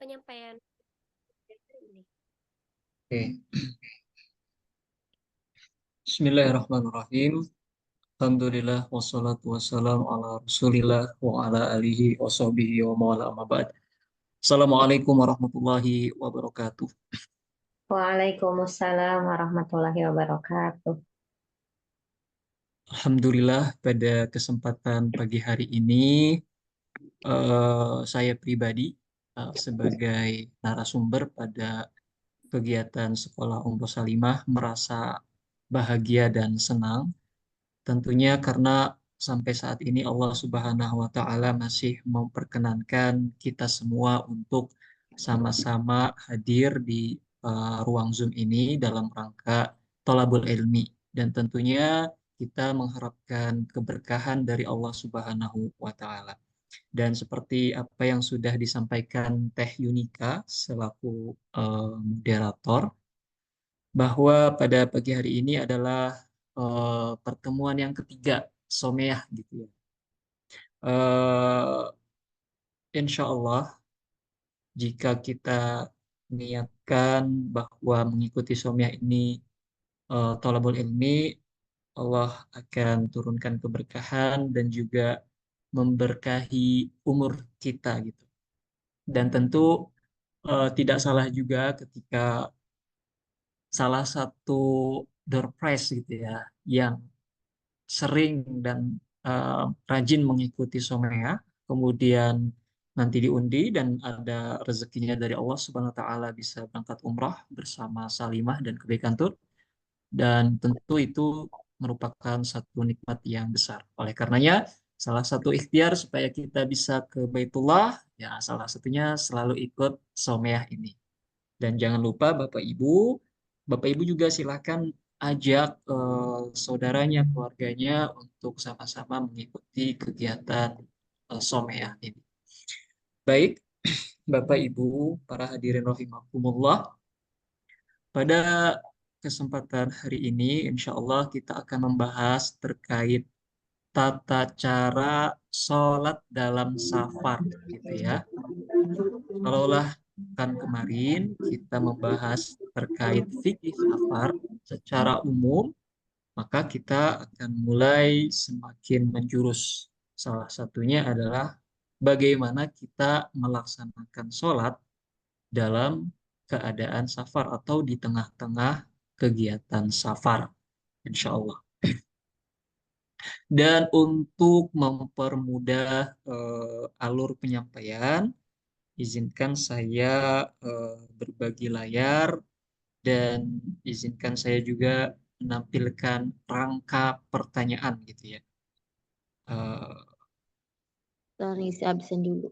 penyampaian ini. Oke. Bismillahirrahmanirrahim. Alhamdulillah wassalatu wassalamu ala Rasulillah wa ala alihi wa sahbihi wa mawala amma ba'd. Assalamualaikum warahmatullahi wabarakatuh. Waalaikumsalam warahmatullahi wabarakatuh. Alhamdulillah pada kesempatan pagi hari ini saya pribadi sebagai narasumber pada kegiatan Sekolah Umroh Salimah merasa bahagia dan senang. Tentunya karena sampai saat ini Allah Subhanahu wa Ta'ala masih memperkenankan kita semua untuk sama-sama hadir di ruang Zoom ini dalam rangka thalabul ilmi. Dan tentunya kita mengharapkan keberkahan dari Allah Subhanahu wa Ta'ala. Dan seperti apa yang sudah disampaikan Teh Yunika selaku moderator, bahwa pada pagi hari ini adalah pertemuan yang ketiga Someah gitu ya. Eh, Insya Allah jika kita niatkan bahwa mengikuti Someah ini thalabul ilmi, Allah akan turunkan keberkahan dan juga memberkahi umur kita gitu. Dan tentu tidak salah juga ketika salah satu door prize gitu ya yang sering dan rajin mengikuti Somea, kemudian nanti diundi dan ada rezekinya dari Allah Subhanahu wa taala bisa berangkat umrah bersama Salimah dan kebaikan tur, dan tentu itu merupakan satu nikmat yang besar. Oleh karenanya, salah satu ikhtiar supaya kita bisa ke Baitullah, ya salah satunya selalu ikut Someah ini. Dan jangan lupa Bapak Ibu juga silakan ajak saudaranya, keluarganya untuk sama-sama mengikuti kegiatan Someah ini. Baik, Bapak Ibu, para hadirin rahimakumullah, pada kesempatan hari ini, insya Allah kita akan membahas terkait tata cara sholat dalam safar, gitu ya. Kalaulah kan kemarin kita membahas terkait fikih safar secara umum, maka kita akan mulai semakin menjurus. Salah satunya adalah bagaimana kita melaksanakan sholat dalam keadaan safar atau di tengah-tengah kegiatan safar, insya Allah. Dan untuk mempermudah alur penyampaian, izinkan saya berbagi layar dan izinkan saya juga menampilkan rangka pertanyaan gitu ya. Eh, Sorry, saya absen dulu.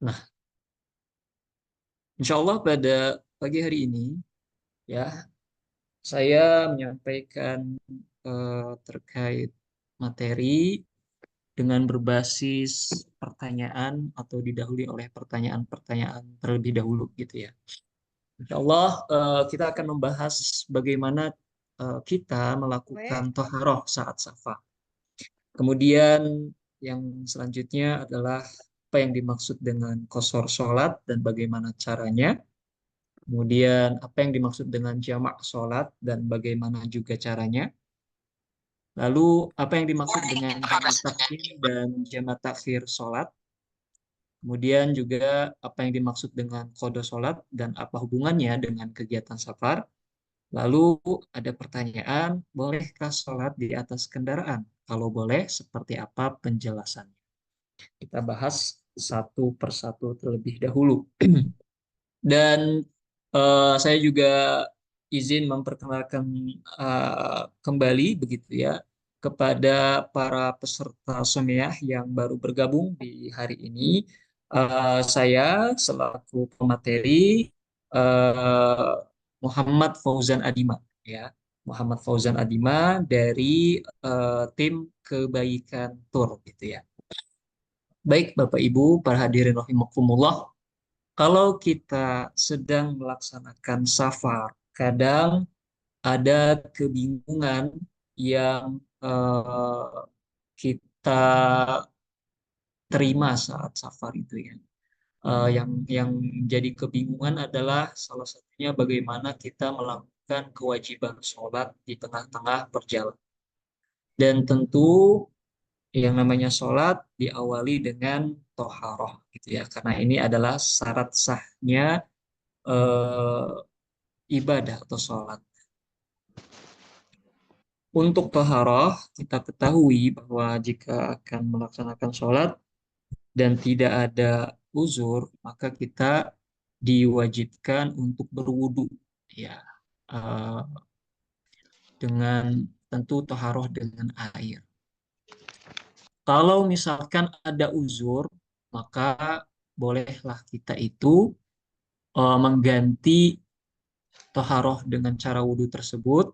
Nah, insya Allah pada pagi hari ini ya saya menyampaikan terkait materi dengan berbasis pertanyaan atau didahului oleh pertanyaan-pertanyaan terlebih dahulu gitu ya. Insya Allah kita akan membahas bagaimana kita melakukan toharoh saat safar. Kemudian yang selanjutnya adalah apa yang dimaksud dengan qashar sholat dan bagaimana caranya. Kemudian apa yang dimaksud dengan jamak sholat dan bagaimana juga caranya. Lalu apa yang dimaksud dengan jamak takdim dan jamak takhir sholat. Kemudian juga apa yang dimaksud dengan qada sholat dan apa hubungannya dengan kegiatan safar. Lalu ada pertanyaan, bolehkah sholat di atas kendaraan? Kalau boleh, seperti apa penjelasannya? Kita bahas satu persatu terlebih dahulu. Dan saya juga izin memperkenalkan kembali begitu ya kepada para peserta Someah yang baru bergabung di hari ini. Saya selaku pemateri eh, Muhammad Fauzan Adima ya. Muhammad Fauzan Adima dari tim Kebaikan Tour gitu ya. Baik Bapak Ibu, para hadirin rahimakumullah, kalau kita sedang melaksanakan safar, kadang ada kebingungan yang kita terima saat safar itu ya. Yang jadi kebingungan adalah salah satunya bagaimana kita melakukan kewajiban sholat di tengah-tengah perjalanan. Dan tentu yang namanya sholat diawali dengan toharoh gitu ya, karena ini adalah syarat sahnya eh, ibadah atau sholat. Untuk toharoh kita ketahui bahwa jika akan melaksanakan sholat dan tidak ada uzur, maka kita diwajibkan untuk berwudu ya, eh, dengan tentu toharoh dengan air. Kalau misalkan ada uzur, maka bolehlah kita itu mengganti toharoh dengan cara wudhu tersebut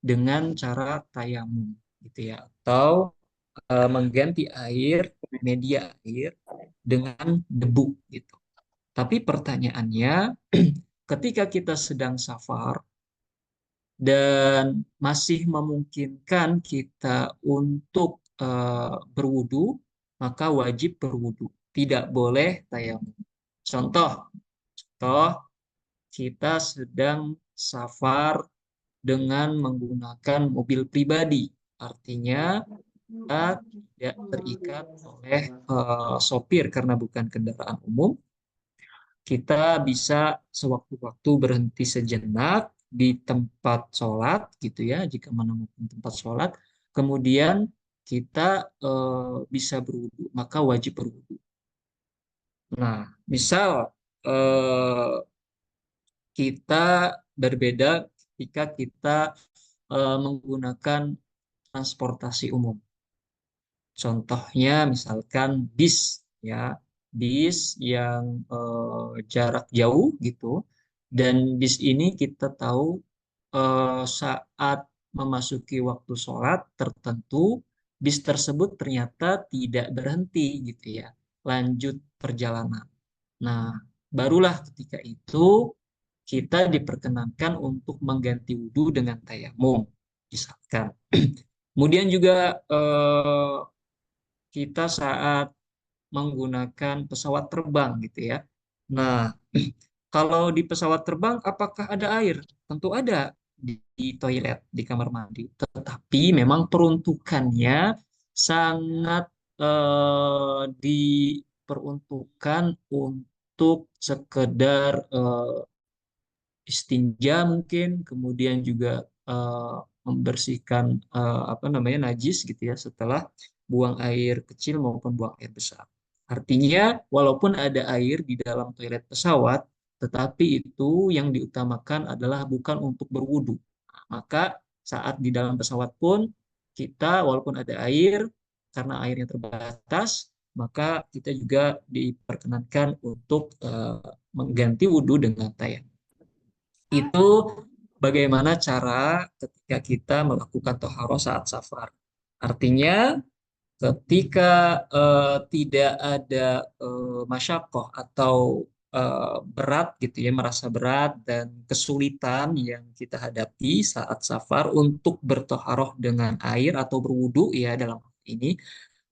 dengan cara tayamum gitu ya, atau mengganti air, media air dengan debu gitu. Tapi pertanyaannya, ketika kita sedang safar dan masih memungkinkan kita untuk berwudu, maka wajib berwudu. Tidak boleh tayamum. Contoh, contoh kita sedang safar dengan menggunakan mobil pribadi. Artinya kita tidak terikat oleh sopir karena bukan kendaraan umum. Kita bisa sewaktu-waktu berhenti sejenak di tempat sholat gitu ya, jika menemukan tempat sholat, kemudian kita bisa berwudu, maka wajib berwudu. Nah, misal eh, kita berbeda ketika kita menggunakan transportasi umum. Contohnya misalkan bis ya, bis yang jarak jauh gitu. Dan bis ini kita tahu saat memasuki waktu sholat tertentu, bis tersebut ternyata tidak berhenti gitu ya, lanjut perjalanan. Nah, barulah ketika itu kita diperkenankan untuk mengganti wudhu dengan tayamum, misalkan. Kemudian juga kita saat menggunakan pesawat terbang gitu ya. Nah, kalau di pesawat terbang apakah ada air? Tentu ada di toilet, di kamar mandi. Tetapi memang peruntukannya sangat diperuntukkan untuk sekedar istinja mungkin, kemudian juga eh, membersihkan apa namanya najis gitu ya setelah buang air kecil maupun buang air besar. Artinya walaupun ada air di dalam toilet pesawat, tetapi itu yang diutamakan adalah bukan untuk berwudu. Nah, maka saat di dalam pesawat pun kita walaupun ada air, karena airnya terbatas, maka kita juga diperkenankan untuk mengganti wudhu dengan tayamum. Itu bagaimana cara ketika kita melakukan toharoh saat safar. Artinya ketika tidak ada masyakoh atau berat gitu ya, merasa berat dan kesulitan yang kita hadapi saat safar untuk bertoharoh dengan air atau berwudu ya dalam hal ini,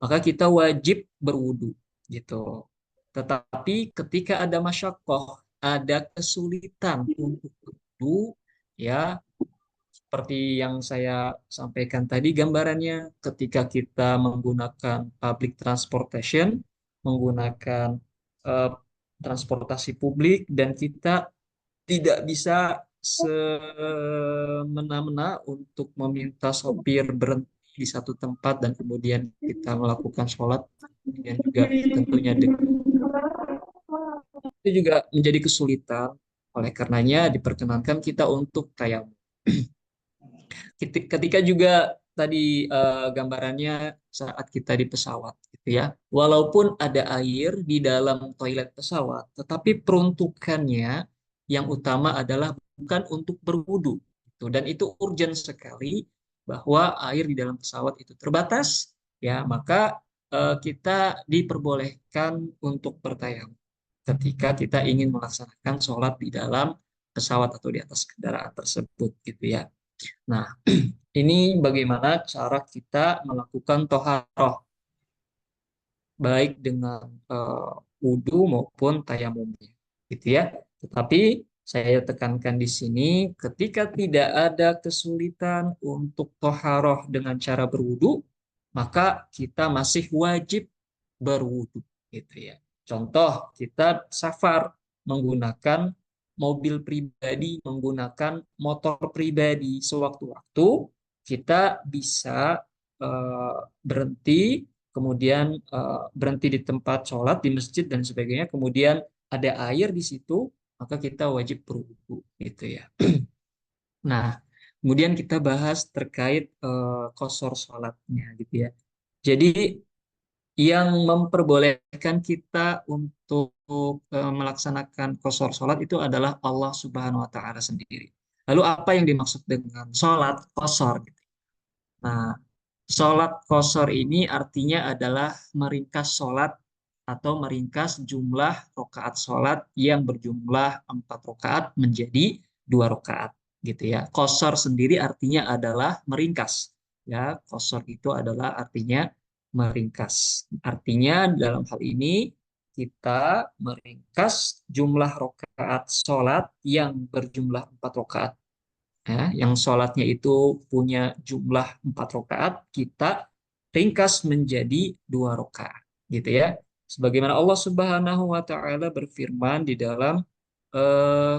maka kita wajib berwudu gitu. Tetapi ketika ada masyakoh, ada kesulitan untuk berwudu, ya seperti yang saya sampaikan tadi gambarannya, ketika kita menggunakan public transportation, menggunakan eh, transportasi publik, dan kita tidak bisa semena-mena untuk meminta sopir berhenti di satu tempat dan kemudian kita melakukan sholat, kemudian juga tentunya itu juga menjadi kesulitan. Oleh karenanya diperkenankan kita untuk tayamum. Ketika juga tadi gambarannya saat kita di pesawat gitu ya. Walaupun ada air di dalam toilet pesawat, tetapi peruntukannya yang utama adalah bukan untuk berwudu gitu. Dan itu urgent sekali bahwa air di dalam pesawat itu terbatas, ya maka kita diperbolehkan untuk bertayamum ketika kita ingin melaksanakan sholat di dalam pesawat atau di atas kendaraan tersebut gitu ya. Nah, ini bagaimana cara kita melakukan toharoh baik dengan wudhu maupun tayamumnya, gitu ya. Tetapi saya tekankan di sini, ketika tidak ada kesulitan untuk toharoh dengan cara berwudhu, maka kita masih wajib berwudhu, gitu ya. Contoh, kita safar menggunakan mobil pribadi, menggunakan motor pribadi, sewaktu-waktu kita bisa berhenti, kemudian berhenti di tempat sholat, di masjid dan sebagainya, kemudian ada air di situ, maka kita wajib berwudu, gitu ya. Nah, kemudian kita bahas terkait qasar sholatnya, gitu ya. Jadi yang memperbolehkan kita untuk melaksanakan qasar sholat itu adalah Allah Subhanahu Wa Taala sendiri. Lalu apa yang dimaksud dengan sholat qasar? Gitu. Nah, sholat qasar ini artinya adalah meringkas sholat atau meringkas jumlah rakaat sholat yang berjumlah 4 rakaat menjadi 2 rakaat, gitu ya. Qasar sendiri artinya adalah meringkas, ya. Qasar itu adalah artinya meringkas. Artinya dalam hal ini kita meringkas jumlah rakaat sholat yang berjumlah 4 rakaat, ya, yang sholatnya itu punya jumlah 4 rakaat, kita ringkas menjadi 2 rakaat, gitu ya. Sebagaimana Allah Subhanahu Wa Taala berfirman di dalam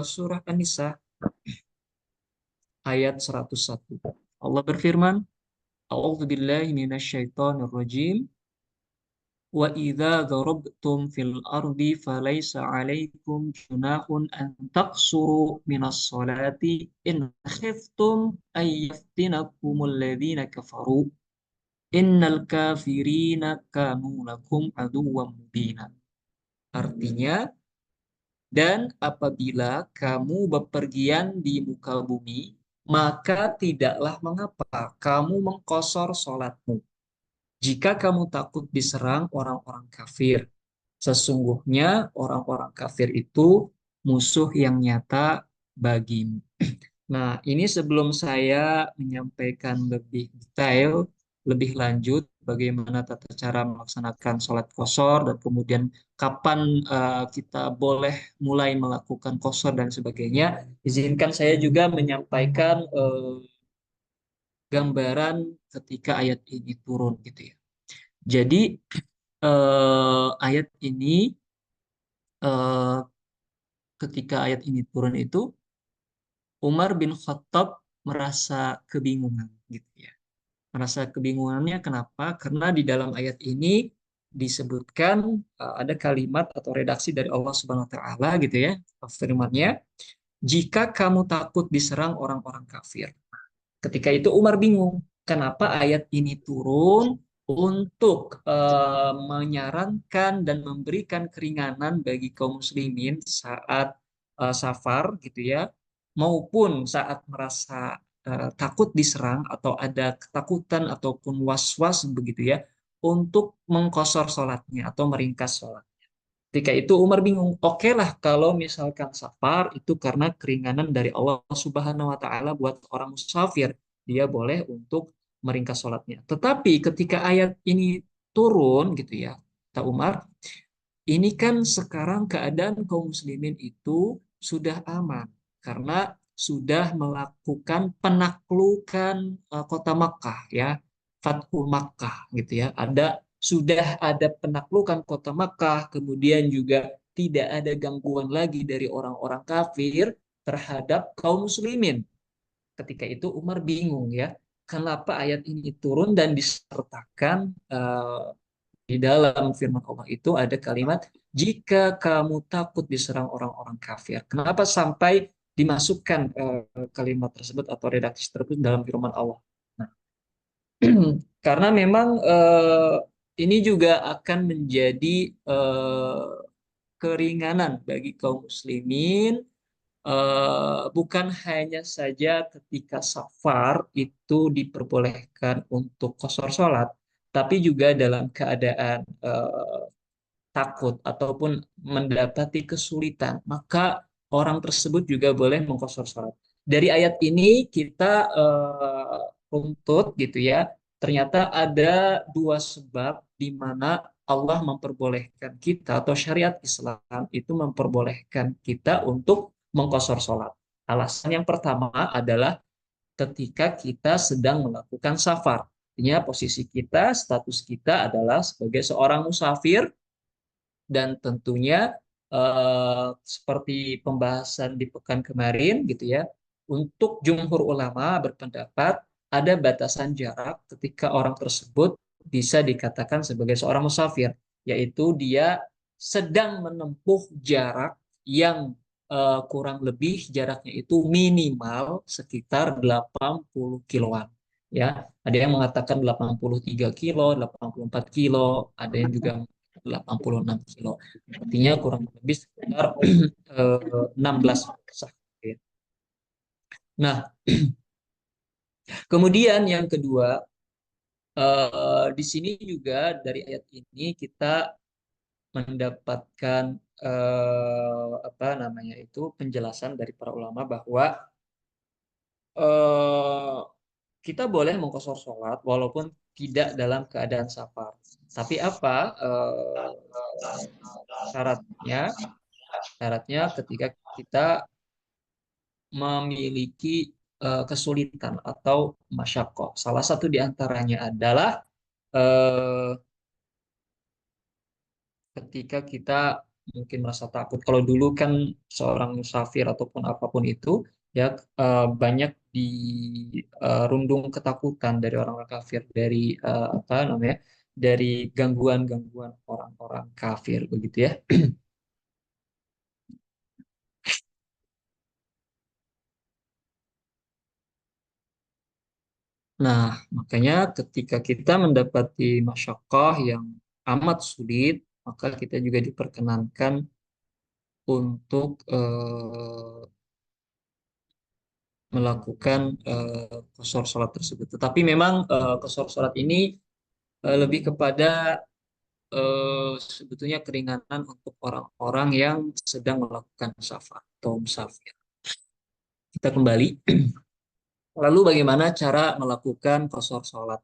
surah An-Nisa ayat 101. Allah berfirman, A'udzu billahi minasyaitonir rajim. Wa idza darabtum fil ardi falaysa 'alaikum junahun an taqsuru minas salati in khiftum ay yaftinakumul ladzina kafaru innal kafirina kanu lakum aduwwam mubina. Artinya, dan apabila kamu bepergian di muka bumi, maka tidaklah mengapa kamu mengqasar salatmu jika kamu takut diserang orang-orang kafir. Sesungguhnya orang-orang kafir itu musuh yang nyata bagimu. Nah, ini sebelum saya menyampaikan lebih detail, lebih lanjut bagaimana tata cara melaksanakan sholat qasar dan kemudian kapan kita boleh mulai melakukan qasar dan sebagainya, izinkan saya juga menyampaikan gambaran ketika ayat ini turun, gitu ya. Jadi ayat ini eh, ketika ayat ini turun itu Umar bin Khattab merasa kebingungan, gitu ya. Merasa kebingungannya kenapa? Karena di dalam ayat ini disebutkan ada kalimat atau redaksi dari Allah Subhanahu Wa Taala, gitu ya, firman-Nya, jika kamu takut diserang orang-orang kafir. Ketika itu Umar bingung, kenapa ayat ini turun untuk menyarankan dan memberikan keringanan bagi kaum muslimin saat safar, gitu ya, maupun saat merasa takut diserang atau ada ketakutan ataupun was-was begitu ya, untuk mengkosor sholatnya atau meringkas sholat. Ketika itu Umar bingung, oke lah kalau misalkan safar itu karena keringanan dari Allah Subhanahu Wa Taala buat orang musafir, dia boleh untuk meringkas sholatnya. Tetapi ketika ayat ini turun, gitu ya, kata Umar, ini kan sekarang keadaan kaum muslimin itu sudah aman karena sudah melakukan penaklukan kota Makkah, ya, Fathu Makkah, gitu ya. Sudah ada penaklukan kota Makkah, kemudian juga tidak ada gangguan lagi dari orang-orang kafir terhadap kaum muslimin. Ketika itu Umar bingung, ya, kenapa ayat ini turun dan disertakan di dalam firman Allah itu ada kalimat, jika kamu takut diserang orang-orang kafir. Kenapa sampai dimasukkan kalimat tersebut atau redaksi tersebut dalam firman Allah? Nah, karena memang ini juga akan menjadi keringanan bagi kaum muslimin bukan hanya saja ketika safar itu diperbolehkan untuk qasar sholat, tapi juga dalam keadaan takut ataupun mendapati kesulitan, maka orang tersebut juga boleh mengqasar sholat. Dari ayat ini kita runtut gitu ya, ternyata ada dua sebab di mana Allah memperbolehkan kita atau syariat Islam itu memperbolehkan kita untuk mengqasar sholat. Alasan yang pertama adalah ketika kita sedang melakukan safar. Artinya posisi kita, status kita adalah sebagai seorang musafir dan tentunya seperti pembahasan di pekan kemarin gitu ya, untuk jumhur ulama berpendapat ada batasan jarak ketika orang tersebut bisa dikatakan sebagai seorang musafir, yaitu dia sedang menempuh jarak yang kurang lebih jaraknya itu minimal sekitar 80 kiloan. Ya, ada yang mengatakan 83 kilo, 84 kilo, ada yang juga 86 kilo. Artinya kurang lebih sekitar 16 sah. Nah, kemudian yang kedua, di sini juga dari ayat ini kita mendapatkan apa namanya itu penjelasan dari para ulama bahwa eh, kita boleh mengqasar sholat walaupun tidak dalam keadaan safar. Tapi apa syaratnya? Syaratnya ketika kita memiliki kesulitan atau masyakoh. Salah satu di antaranya adalah eh, ketika kita mungkin merasa takut. Kalau dulu kan seorang musafir ataupun apapun itu ya banyak dirundung ketakutan dari orang-orang kafir, dari apa namanya, dari gangguan-gangguan orang-orang kafir begitu ya. Nah, makanya ketika kita mendapati masyakkah yang amat sulit, maka kita juga diperkenankan untuk melakukan qasar sholat tersebut. Tetapi memang qasar sholat ini lebih kepada sebetulnya keringanan untuk orang-orang yang sedang melakukan safar atau musafir. Kita kembali. Lalu bagaimana cara melakukan qasar sholat?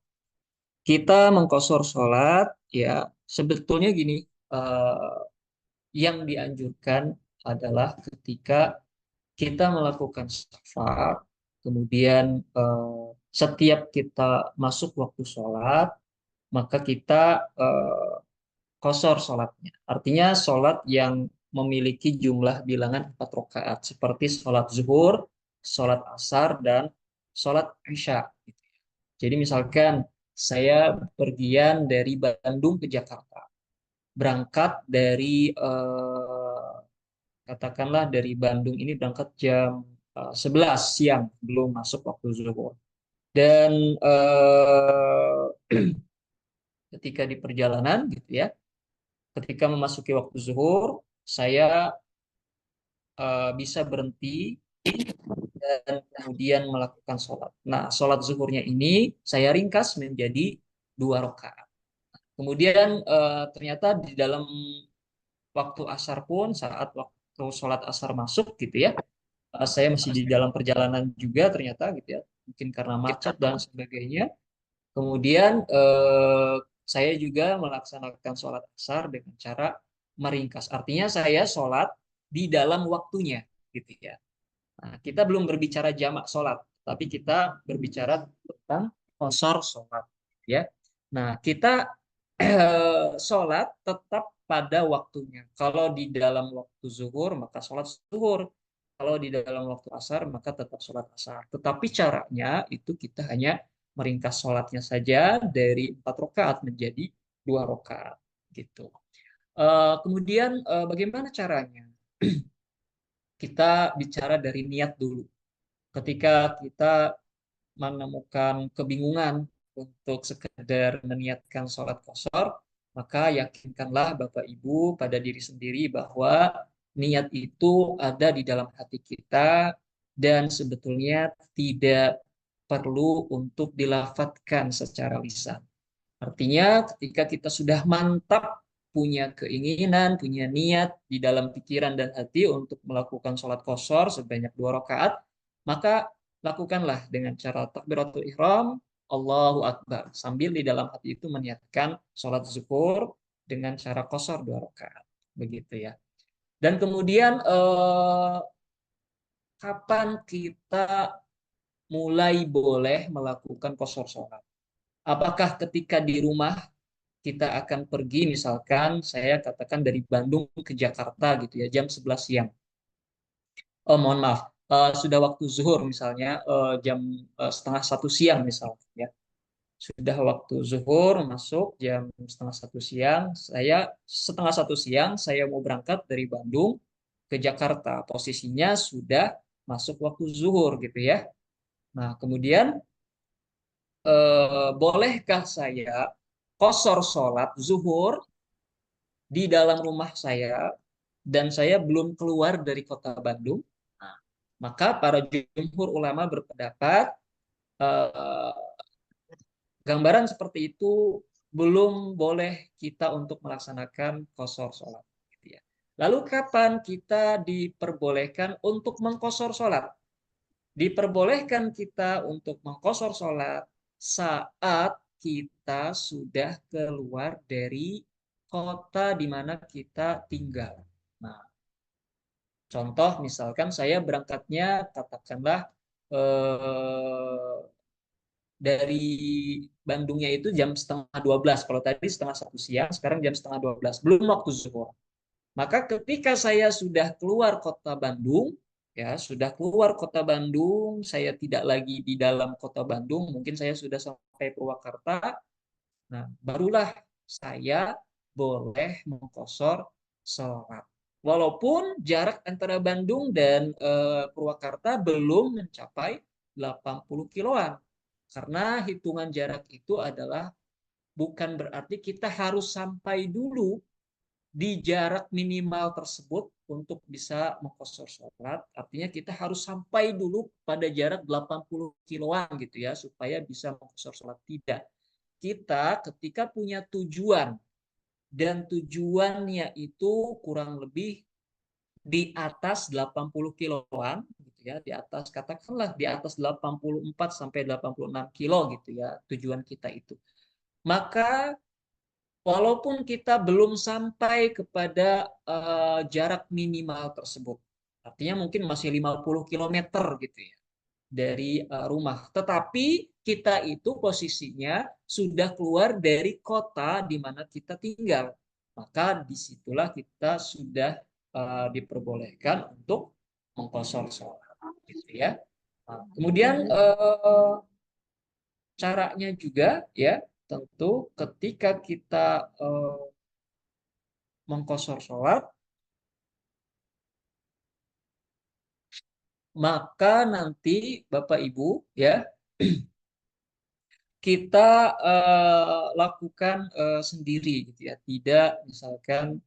Kita mengqasar sholat, ya sebetulnya gini, eh, yang dianjurkan adalah ketika kita melakukan safar, kemudian setiap kita masuk waktu sholat, maka kita qasar sholatnya. Artinya sholat yang memiliki jumlah bilangan 4 rakaat, seperti sholat zuhur, sholat asar, dan sholat isya. Jadi misalkan saya pergian dari Bandung ke Jakarta, berangkat dari katakanlah dari Bandung ini berangkat jam 11 siang, belum masuk waktu zuhur. Dan ketika di perjalanan gitu ya, ketika memasuki waktu zuhur, saya bisa berhenti dan kemudian melakukan sholat. Nah, sholat zuhurnya ini saya ringkas menjadi 2 rakaat. Kemudian ternyata di dalam waktu asar pun, saat waktu sholat asar masuk gitu ya, saya masih di dalam perjalanan juga ternyata gitu ya, mungkin karena macet dan sebagainya. Kemudian saya juga melaksanakan sholat asar dengan cara meringkas. Artinya saya sholat di dalam waktunya gitu ya. Nah, kita belum berbicara jamak sholat, tapi kita berbicara tentang qasar sholat ya. Nah, kita sholat tetap pada waktunya. Kalau di dalam waktu zuhur, maka sholat zuhur. Kalau di dalam waktu asar, maka tetap sholat asar. Tetapi caranya itu kita hanya meringkas sholatnya saja dari 4 rakaat menjadi 2 rakaat. Gitu. Kemudian bagaimana caranya? Kita bicara dari niat dulu. Ketika kita menemukan kebingungan untuk sekedar meniatkan sholat qasar, maka yakinkanlah Bapak Ibu pada diri sendiri bahwa niat itu ada di dalam hati kita dan sebetulnya tidak perlu untuk dilafatkan secara lisan. Artinya ketika kita sudah mantap punya keinginan, punya niat di dalam pikiran dan hati untuk melakukan sholat qashar sebanyak 2 rakaat, maka lakukanlah dengan cara takbiratul ihram, Allahu Akbar, sambil di dalam hati itu meniatkan sholat zuhur dengan cara qashar 2 rakaat. Begitu ya. Dan kemudian kapan kita mulai boleh melakukan qashar sholat? Apakah ketika di rumah kita akan pergi, misalkan saya katakan dari Bandung ke Jakarta gitu ya, jam 11 siang. Oh, mohon maaf, sudah waktu zuhur misalnya, jam setengah 1 siang misalnya ya. Sudah waktu zuhur masuk jam setengah 1 siang, saya setengah 1 siang saya mau berangkat dari Bandung ke Jakarta. Posisinya sudah masuk waktu zuhur gitu ya. Nah, kemudian bolehkah saya qashar sholat zuhur di dalam rumah saya dan saya belum keluar dari kota Bandung? Nah, maka para jumhur ulama berpendapat eh, gambaran seperti itu belum boleh kita untuk melaksanakan qashar sholat. Gitu ya. Lalu kapan kita diperbolehkan untuk mengqashar sholat? Diperbolehkan kita untuk mengqashar sholat saat kita sudah keluar dari kota di mana kita tinggal. Nah, contoh misalkan saya berangkatnya katakanlah dari Bandungnya itu jam setengah 12. Kalau tadi setengah 1 siang, sekarang jam setengah 12. Belum waktu zuhur. Maka ketika saya sudah keluar kota Bandung, ya sudah keluar kota Bandung, saya tidak lagi di dalam kota Bandung, mungkin saya sudah sampai Purwakarta. Nah, barulah saya boleh mengqashar sholat. Walaupun jarak antara Bandung dan Purwakarta belum mencapai 80 kiloan. Karena hitungan jarak itu adalah bukan berarti kita harus sampai dulu di jarak minimal tersebut untuk bisa mengqashar sholat. Artinya kita harus sampai dulu pada jarak 80 kiloan gitu ya, supaya bisa mengqashar sholat. Tidak. Kita ketika punya tujuan dan tujuannya itu kurang lebih di atas 80 kiloan gitu ya, di atas katakanlah di atas 84 sampai 86 kilo gitu ya tujuan kita itu. Maka walaupun kita belum sampai kepada jarak minimal tersebut, artinya mungkin masih 50 kilometer gitu ya dari rumah, tetapi kita itu posisinya sudah keluar dari kota di mana kita tinggal, maka disitulah kita sudah diperbolehkan untuk mengqashar sholat gitu ya. Nah, kemudian caranya juga ya tentu ketika kita mengqashar sholat, maka nanti Bapak Ibu ya kita lakukan sendiri gitu ya, tidak misalkan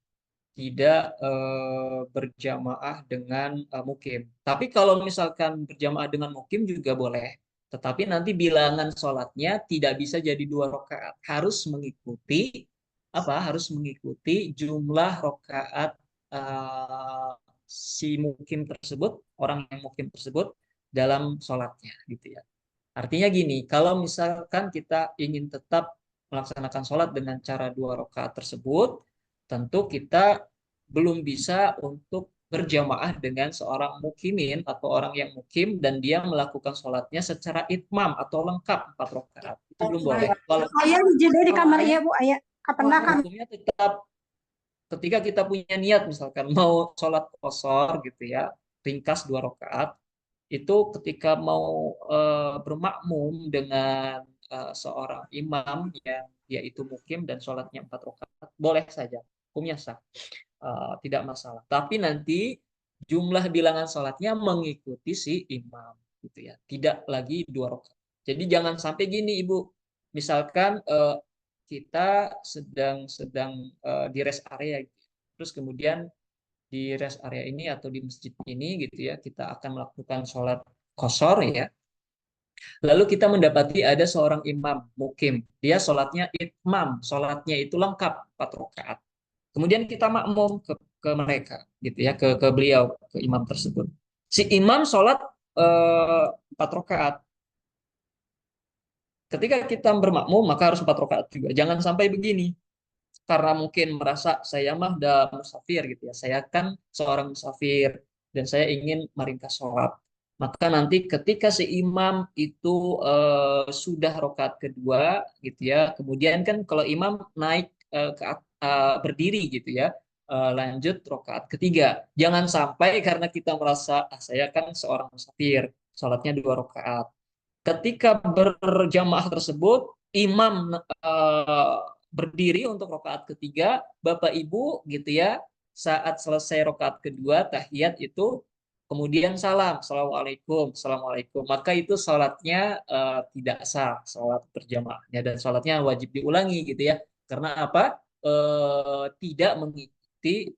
tidak berjamaah dengan mukim. Tapi kalau misalkan berjamaah dengan mukim juga boleh, tetapi nanti bilangan sholatnya tidak bisa jadi 2 rakaat, harus mengikuti apa? Harus mengikuti jumlah rakaat si mukim tersebut, orang yang mukim tersebut dalam sholatnya, gitu ya. Artinya gini, kalau misalkan kita ingin tetap melaksanakan sholat dengan cara 2 rakaat tersebut, tentu kita belum bisa untuk berjamaah dengan seorang mukimin atau orang yang mukim dan dia melakukan sholatnya secara itmam atau lengkap 4 rakaat. Itu belum boleh. Walaupun Ayah jadi di kamar iya Bu, ayah kapan kami hukumnya tetap ketika kita punya niat misalkan mau sholat qashar gitu ya, ringkas 2 rakaat, itu ketika mau bermakmum dengan seorang imam yang dia itu mukim dan sholatnya 4 rakaat, boleh saja, hukumnya sah, tidak masalah. Tapi nanti jumlah bilangan sholatnya mengikuti si imam, gitu ya, tidak lagi 2 rakaat. Jadi jangan sampai gini Ibu, misalkan kita sedang di rest area, gitu. Terus kemudian di rest area ini atau di masjid ini gitu ya, kita akan melakukan sholat qashar ya. Lalu kita mendapati ada seorang imam mukim, dia sholatnya itmam, sholatnya itu lengkap 4 rakaat. Kemudian kita makmum ke mereka gitu ya, ke beliau, ke imam tersebut. Si imam sholat 4 rakaat. Ketika kita bermakmum maka harus 4 rakaat juga. Jangan sampai begini, karena mungkin merasa saya mah dah musafir gitu ya, saya kan seorang musafir dan saya ingin meringkas sholat, maka nanti ketika si imam itu sudah rokaat kedua gitu ya, kemudian kan kalau imam naik berdiri gitu ya, lanjut rokaat ketiga, jangan sampai karena kita merasa saya kan seorang musafir sholatnya 2 rakaat, ketika berjamaah tersebut imam berdiri untuk rokaat ketiga, Bapak Ibu gitu ya, saat selesai rokaat kedua tahiyat itu kemudian salam, assalamualaikum, assalamualaikum, maka itu sholatnya tidak sah, sholat berjamaahnya, dan sholatnya wajib diulangi gitu ya, karena apa? Tidak mengikuti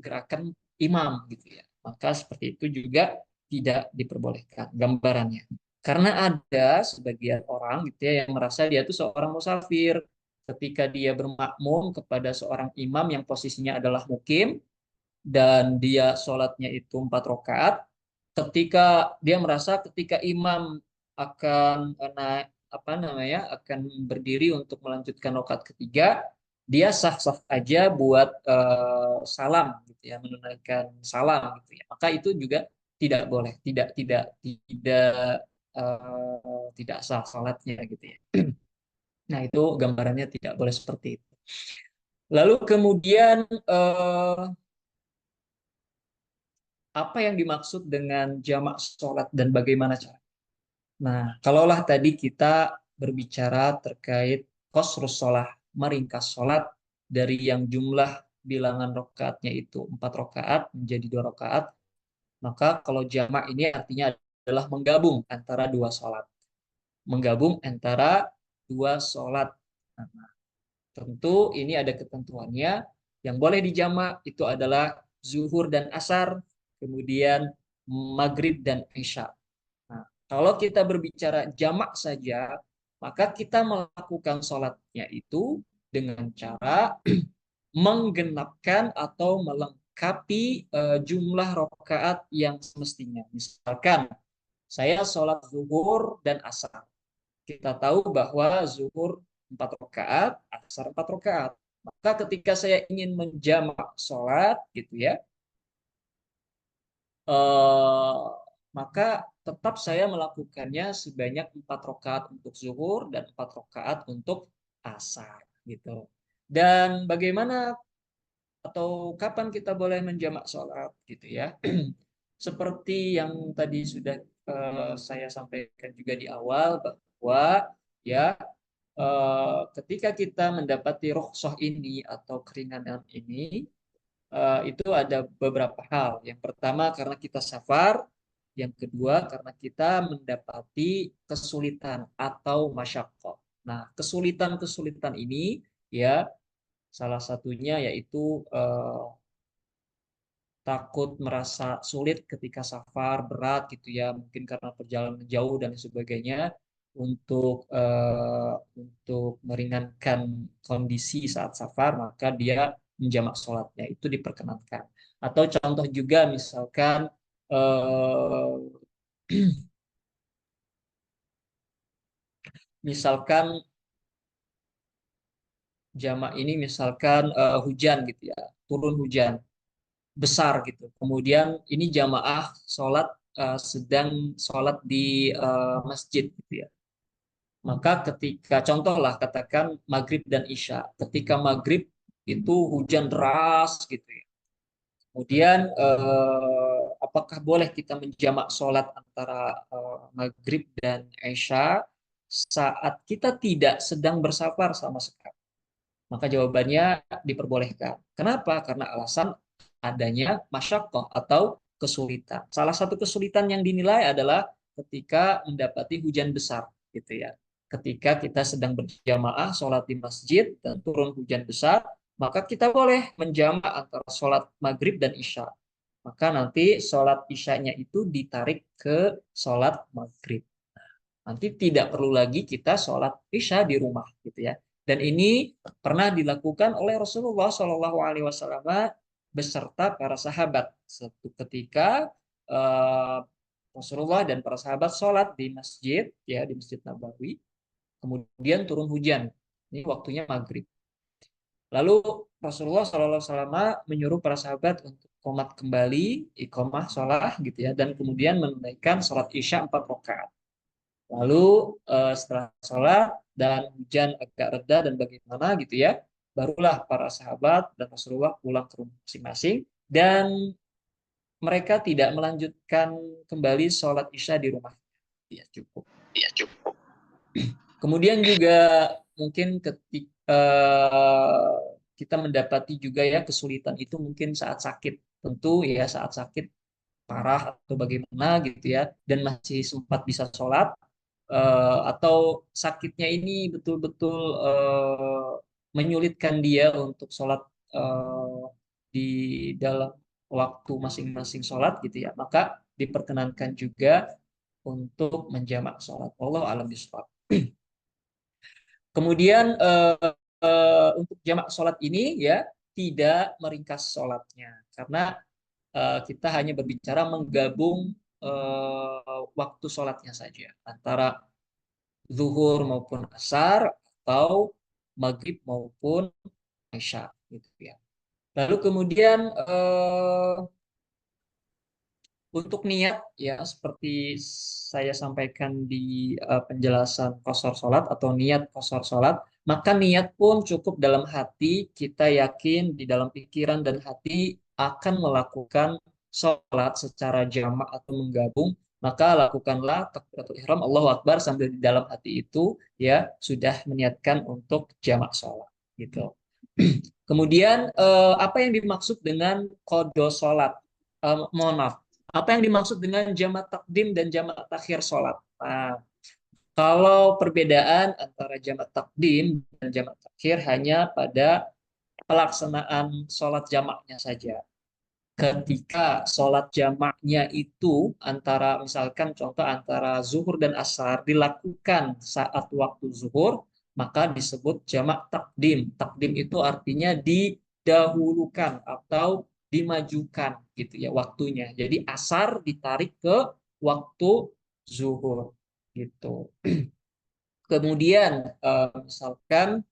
gerakan imam gitu ya, maka seperti itu juga tidak diperbolehkan gambarannya. Karena ada sebagian orang gitu ya yang merasa dia itu seorang musafir. Ketika dia bermakmum kepada seorang imam yang posisinya adalah mukim dan dia sholatnya itu 4 rakaat, ketika dia merasa ketika imam akan naik apa namanya akan berdiri untuk melanjutkan rakaat ketiga, dia sah-sah aja buat salam gitu ya, menunaikan salam gitu ya. Maka itu juga tidak boleh, tidak sah salatnya gitu ya. Nah, itu gambarannya tidak boleh seperti itu. Lalu kemudian apa yang dimaksud dengan jamak sholat dan bagaimana cara? Nah, kalaulah tadi kita berbicara terkait qasrus sholat, meringkas sholat dari yang jumlah bilangan rakaatnya itu 4 rakaat menjadi 2 rakaat, maka kalau jamak ini artinya adalah menggabung antara 2 sholat. Menggabung antara 2 sholat. Nah, tentu ini ada ketentuannya. Yang boleh dijamak itu adalah zuhur dan asar, kemudian maghrib dan isya. Nah, kalau kita berbicara jamak saja, maka kita melakukan sholatnya itu dengan cara menggenapkan atau melengkapi jumlah rakaat yang semestinya. Misalkan saya sholat zuhur dan asar. Kita tahu bahwa zuhur 4 rakaat, asar 4 rakaat. Maka ketika saya ingin menjamak sholat gitu ya, eh, maka tetap saya melakukannya sebanyak 4 rakaat untuk zuhur dan 4 rakaat untuk asar gitu. Dan bagaimana atau kapan kita boleh menjamak sholat gitu ya? Seperti yang tadi sudah saya sampaikan juga di awal bahwa ya ketika kita mendapati rukhsah ini atau keringanan ini itu ada beberapa hal. Yang pertama karena kita safar, yang kedua karena kita mendapati kesulitan atau masyaqqah. Nah, kesulitan-kesulitan ini ya salah satunya yaitu takut merasa sulit ketika safar berat gitu ya, mungkin karena perjalanan jauh dan sebagainya, untuk meringankan kondisi saat safar maka dia menjamak sholatnya itu diperkenankan. Atau contoh juga misalkan eh, misalkan jamak ini misalkan hujan gitu ya, turun hujan besar gitu. Kemudian ini jamaah sholat sedang sholat di masjid gitu ya. Maka ketika contohlah katakan maghrib dan isya, ketika maghrib itu hujan deras gitu ya. Kemudian apakah boleh kita menjamak sholat antara maghrib dan isya saat kita tidak sedang bersafar sama sekali? Maka jawabannya diperbolehkan. Kenapa? Karena alasan adanya masyaqqah atau kesulitan. Salah satu kesulitan yang dinilai adalah ketika mendapati hujan besar, gitu ya. Ketika kita sedang berjamaah sholat di masjid dan turun hujan besar, maka kita boleh menjamak antara sholat maghrib dan isya. Maka nanti sholat isyanya itu ditarik ke sholat maghrib. Nanti tidak perlu lagi kita sholat isya di rumah, gitu ya. Dan ini pernah dilakukan oleh Rasulullah Shallallahu Alaihi Wasallam beserta para sahabat. Suatu ketika eh, Rasulullah dan para sahabat sholat di masjid, ya di Masjid Nabawi. Kemudian turun hujan. Ini waktunya maghrib. Lalu Rasulullah SAW menyuruh para sahabat untuk qomat kembali, iqamah sholat gitu ya, dan kemudian menunaikan sholat isya 4 rakaat. Lalu setelah sholat dan hujan agak reda dan bagaimana gitu ya, barulah para sahabat dan Rasulullah pulang ke rumah masing-masing dan mereka tidak melanjutkan kembali sholat isya di rumah. Ya cukup. Ya cukup. Kemudian juga mungkin ketika kita mendapati juga ya kesulitan itu mungkin saat sakit, tentu ya saat sakit parah atau bagaimana gitu ya, dan masih sempat bisa sholat, atau sakitnya ini betul-betul menyulitkan dia untuk sholat di dalam waktu masing-masing sholat gitu ya, maka diperkenankan juga untuk menjamak sholat. Allah alam bishawab. Kemudian untuk jamak sholat ini ya tidak meringkas sholatnya karena kita hanya berbicara menggabung waktu sholatnya saja antara zuhur maupun asar atau maghrib maupun isya gitu ya. Lalu kemudian untuk niat ya seperti saya sampaikan di penjelasan qashar sholat atau niat qashar sholat, maka niat pun cukup dalam hati, kita yakin di dalam pikiran dan hati akan melakukan sholat secara jamak atau menggabung, maka lakukanlah takbiratul ihram Allahu Akbar sambil di dalam hati itu ya sudah meniatkan untuk jamak sholat gitu. Kemudian apa yang dimaksud dengan qadha sholat? Mohon maaf. Apa yang dimaksud dengan jamak takdim dan jamak takhir sholat? Nah, kalau perbedaan antara jamak takdim dan jamak takhir hanya pada pelaksanaan sholat jamaknya saja. Ketika sholat jamaknya itu antara misalkan contoh antara zuhur dan asar dilakukan saat waktu zuhur, maka disebut jamak takdim. Takdim itu artinya didahulukan atau dimajukan gitu ya waktunya. Jadi asar ditarik ke waktu zuhur gitu. Kemudian misalkan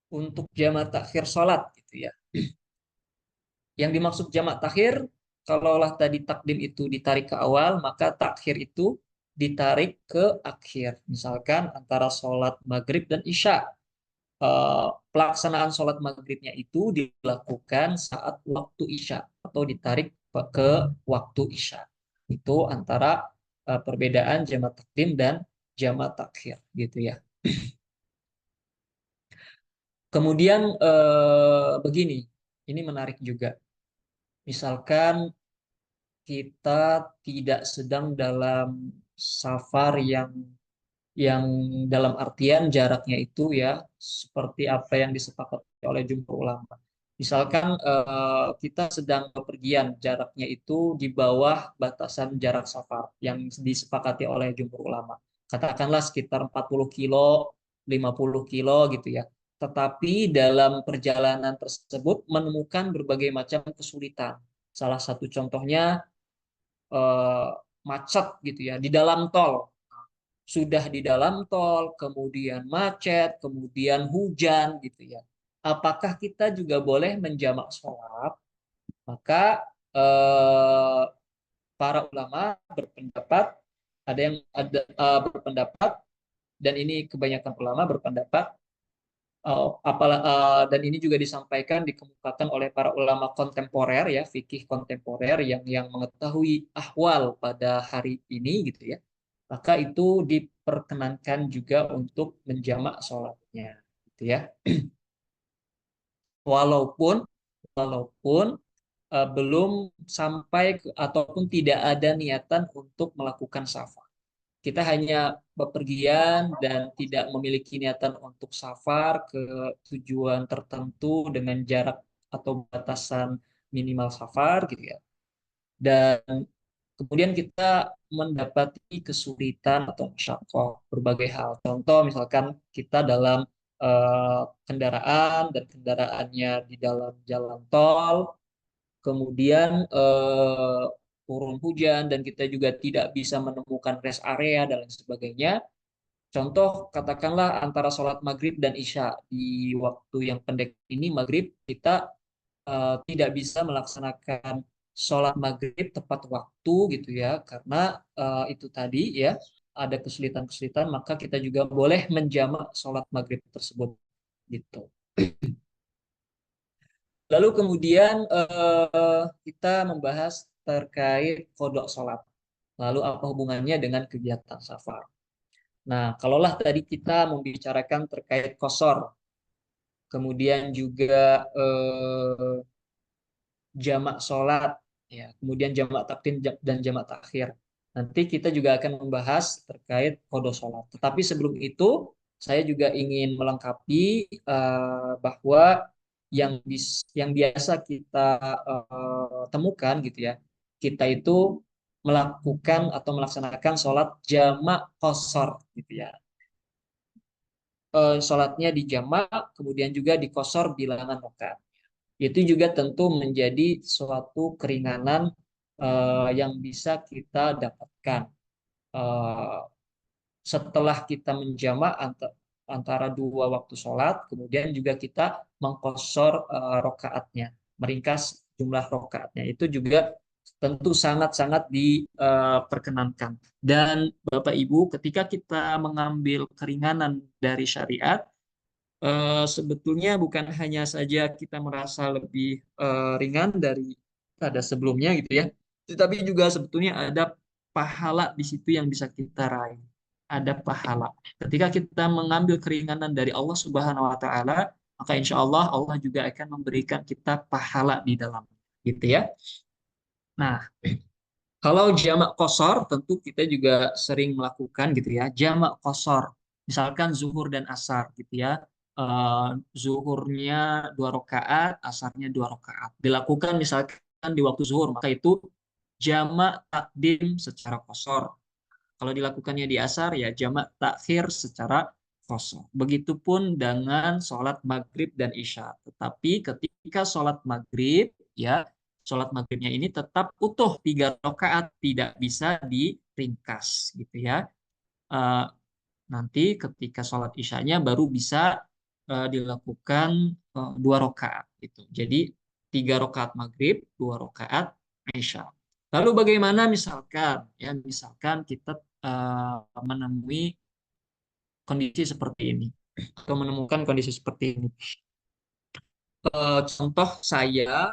untuk jamak takhir sholat gitu ya. Yang dimaksud jamak takhir, kalaulah tadi takdim itu ditarik ke awal, maka takhir itu ditarik ke akhir. Misalkan antara sholat maghrib dan isya. Pelaksanaan sholat maghribnya itu dilakukan saat waktu isya atau ditarik ke waktu isya. Itu antara perbedaan jamak takdim dan jamak takhir gitu ya. Kemudian begini, ini menarik juga. Misalkan kita tidak sedang dalam safar yang dalam artian jaraknya itu ya seperti apa yang disepakati oleh jumhur ulama. Misalkan kita sedang bepergian, jaraknya itu di bawah batasan jarak safar yang disepakati oleh jumhur ulama. Katakanlah sekitar 40 kilo, 50 kilo gitu ya. Tetapi dalam perjalanan tersebut menemukan berbagai macam kesulitan. Salah satu contohnya macet gitu ya di dalam tol. Sudah di dalam tol, kemudian macet, kemudian hujan gitu ya. Apakah kita juga boleh menjamak sholat? Maka para ulama berpendapat, ada yang berpendapat, dan ini kebanyakan ulama berpendapat, dan ini juga disampaikan, dikemukakan oleh para ulama kontemporer ya, fikih kontemporer yang mengetahui ahwal pada hari ini gitu ya. Maka itu diperkenankan juga untuk menjamak sholatnya gitu ya. Walaupun belum sampai ataupun tidak ada niatan untuk melakukan safar. Kita hanya bepergian dan tidak memiliki niatan untuk safar ke tujuan tertentu dengan jarak atau batasan minimal safar gitu ya. Dan kemudian kita mendapati kesulitan atau masyakoh berbagai hal. Contoh misalkan kita dalam kendaraan dan kendaraannya di dalam jalan tol, kemudian turun hujan dan kita juga tidak bisa menemukan rest area dan lain sebagainya. Contoh katakanlah antara sholat maghrib dan isya di waktu yang pendek ini maghrib kita tidak bisa melaksanakan sholat maghrib tepat waktu gitu ya karena itu tadi ya ada kesulitan-kesulitan maka kita juga boleh menjamak sholat maghrib tersebut gitu. Lalu kemudian kita membahas terkait kodok sholat. Lalu apa hubungannya dengan kegiatan safar? Nah, kalaulah tadi kita membicarakan terkait kosor, kemudian juga jamak sholat, ya, kemudian jamak takdim dan jamak takhir. Nanti kita juga akan membahas terkait kodok sholat. Tetapi sebelum itu, saya juga ingin melengkapi bahwa yang biasa kita temukan gitu ya, kita itu melakukan atau melaksanakan sholat jamak kosor gitu ya. Sholatnya di jamak, kemudian juga dikosor bilangan rakaat. Itu juga tentu menjadi suatu keringanan yang bisa kita dapatkan eh, setelah kita menjamak antara dua waktu sholat, kemudian juga kita mengkosor rokaatnya, meringkas jumlah rokaatnya. Itu juga tentu sangat-sangat diperkenankan. Dan Bapak Ibu, ketika kita mengambil keringanan dari syariat, sebetulnya bukan hanya saja kita merasa lebih ringan daripada sebelumnya gitu ya, tetapi juga sebetulnya ada pahala di situ yang bisa kita raih. Ada pahala. Ketika kita mengambil keringanan dari Allah Subhanahu wa taala, maka insya Allah Allah juga akan memberikan kita pahala di dalam gitu ya. Nah, kalau jamak kosor tentu kita juga sering melakukan gitu ya. Jamak kosor, misalkan zuhur dan asar gitu ya. Eh, Zuhurnya 2 rakaat, asarnya 2 rakaat. Dilakukan misalkan di waktu zuhur, maka itu jamak takdim secara kosor. Kalau dilakukannya di asar ya jamak takhir secara kosor. Begitupun dengan sholat maghrib dan isya. Tetapi ketika sholat maghrib ya sholat maghribnya ini tetap utuh 3 rakaat, tidak bisa diringkas gitu ya. Eh, Nanti ketika sholat isyanya baru bisa dilakukan 2 rakaat gitu. Jadi 3 rakaat maghrib, 2 rakaat isya. Lalu bagaimana misalkan ya misalkan kita menemui kondisi seperti ini atau menemukan kondisi seperti ini. Contoh saya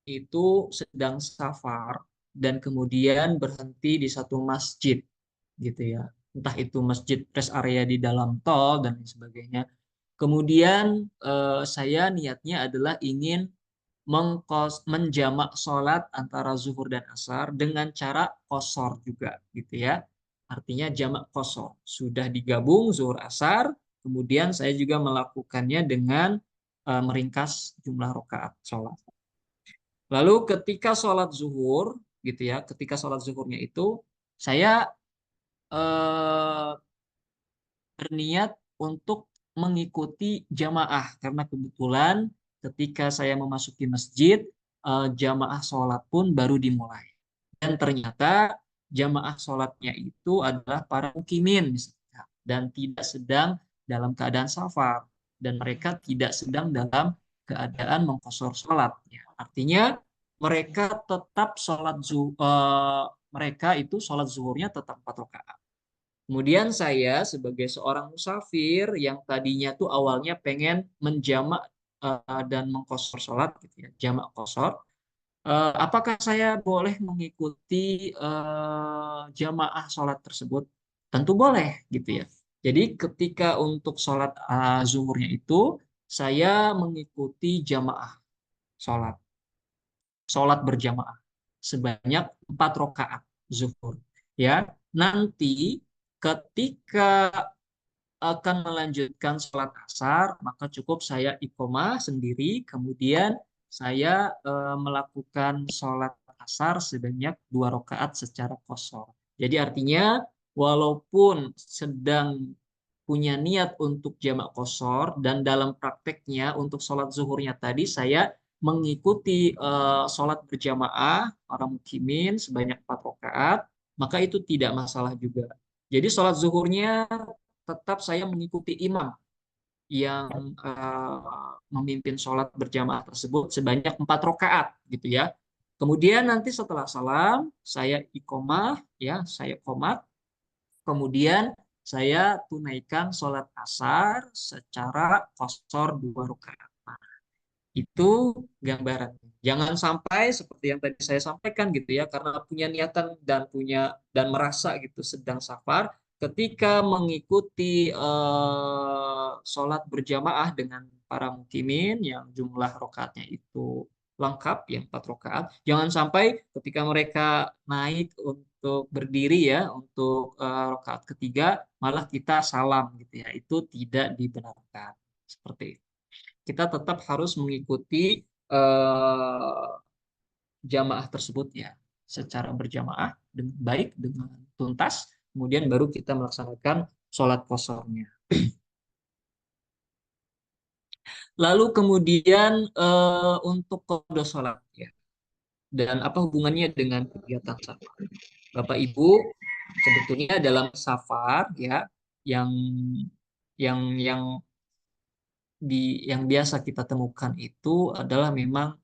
itu sedang safar dan kemudian berhenti di satu masjid gitu ya. Entah itu masjid rest area di dalam tol dan lain sebagainya. Kemudian saya niatnya adalah ingin menjamak sholat antara zuhur dan asar dengan cara kosor juga gitu ya. Artinya jamak kosor. Sudah digabung zuhur asar, kemudian saya juga melakukannya dengan meringkas jumlah rakaat sholat. Lalu ketika sholat zuhur, gitu ya, ketika sholat zuhurnya itu saya eh, berniat untuk mengikuti jamaah karena kebetulan ketika saya memasuki masjid, jamaah sholat pun baru dimulai. Dan ternyata jamaah sholatnya itu adalah para mukimin misalnya, dan tidak sedang dalam keadaan safar dan mereka tidak sedang dalam keadaan mengqashar sholat. Ya, artinya mereka tetap mereka itu sholat zuhurnya tetap 4 rakaat. Kemudian saya sebagai seorang musafir yang tadinya tuh awalnya pengen menjamak dan mengqashar sholat gitu ya, jamak qashar. Apakah saya boleh mengikuti jamaah sholat tersebut? Tentu boleh gitu ya. Jadi ketika untuk sholat zuhurnya itu saya mengikuti jamaah sholat, sholat berjamaah sebanyak 4 rakaat zuhur. Ya, nanti ketika akan melanjutkan sholat asar, maka cukup saya iqomah sendiri, kemudian saya melakukan sholat asar sebanyak 2 rakaat secara qashar. Jadi artinya, walaupun sedang punya niat untuk jamak qashar dan dalam prakteknya untuk sholat zuhurnya tadi saya mengikuti sholat berjamaah para mukimin sebanyak 4 rakaat, maka itu tidak masalah juga. Jadi sholat zuhurnya tetap saya mengikuti imam yang memimpin sholat berjamaah tersebut sebanyak 4 rakaat gitu ya. Kemudian nanti setelah salam saya iqomah ya, saya qomat. Kemudian saya tunaikan sholat asar secara qashar 2 rakaat. Itu gambaran. Jangan sampai seperti yang tadi saya sampaikan gitu ya, karena punya niatan dan merasa gitu sedang safar, ketika mengikuti sholat berjamaah dengan para mukimin yang jumlah rokaatnya itu lengkap yang 4 rakaat, jangan sampai ketika mereka naik untuk berdiri ya untuk rakaat ketiga malah kita salam gitu ya, itu tidak dibenarkan seperti itu. Kita tetap harus mengikuti jamaah tersebut ya secara berjamaah dengan baik, dengan tuntas, kemudian baru kita melaksanakan sholat qasharnya. Lalu kemudian untuk qada sholat ya, dan apa hubungannya dengan kegiatan safar? Bapak Ibu, sebetulnya dalam safar ya yang yang yang biasa kita temukan itu adalah memang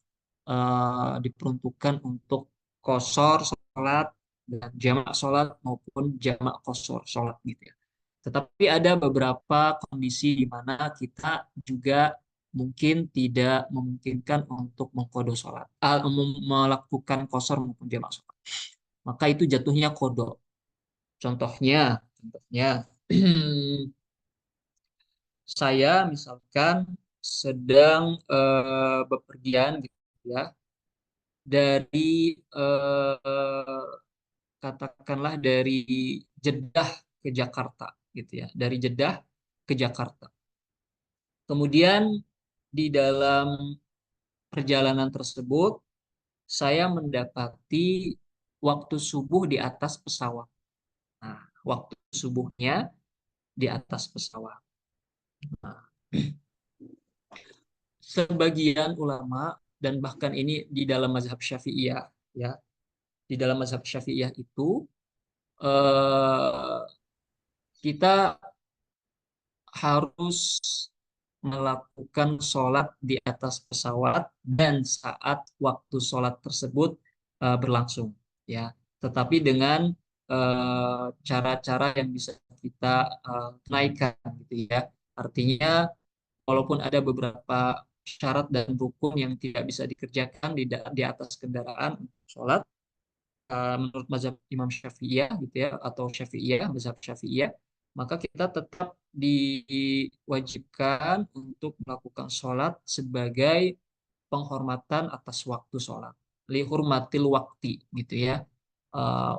diperuntukkan untuk qashar sholat dan jamak sholat maupun jamak qashar sholat gitu ya. Tetapi ada beberapa kondisi di mana kita juga mungkin tidak memungkinkan untuk mengqadha sholat, melakukan qashar maupun jamak sholat. Maka itu jatuhnya qadha. Contohnya saya misalkan sedang bepergian gitu ya dari katakanlah dari Jeddah ke Jakarta gitu ya, dari Jeddah ke Jakarta. Kemudian di dalam perjalanan tersebut saya mendapati waktu subuh di atas pesawat. Nah, waktu subuhnya di atas pesawat. Nah, sebagian ulama dan bahkan ini di dalam mazhab Syafi'iyah ya, di dalam mazhab Syafi'iyah itu kita harus melakukan sholat di atas pesawat dan saat waktu sholat tersebut berlangsung ya, tetapi dengan cara-cara yang bisa kita naikkan gitu ya. Artinya walaupun ada beberapa syarat dan rukun yang tidak bisa dikerjakan di atas kendaraan untuk sholat, menurut mazhab Imam Syafi'iyah gitu ya, atau Syafi'iyah, mazhab Syafi'iyah, maka kita tetap diwajibkan untuk melakukan sholat sebagai penghormatan atas waktu sholat, lihurmatil wakti gitu ya,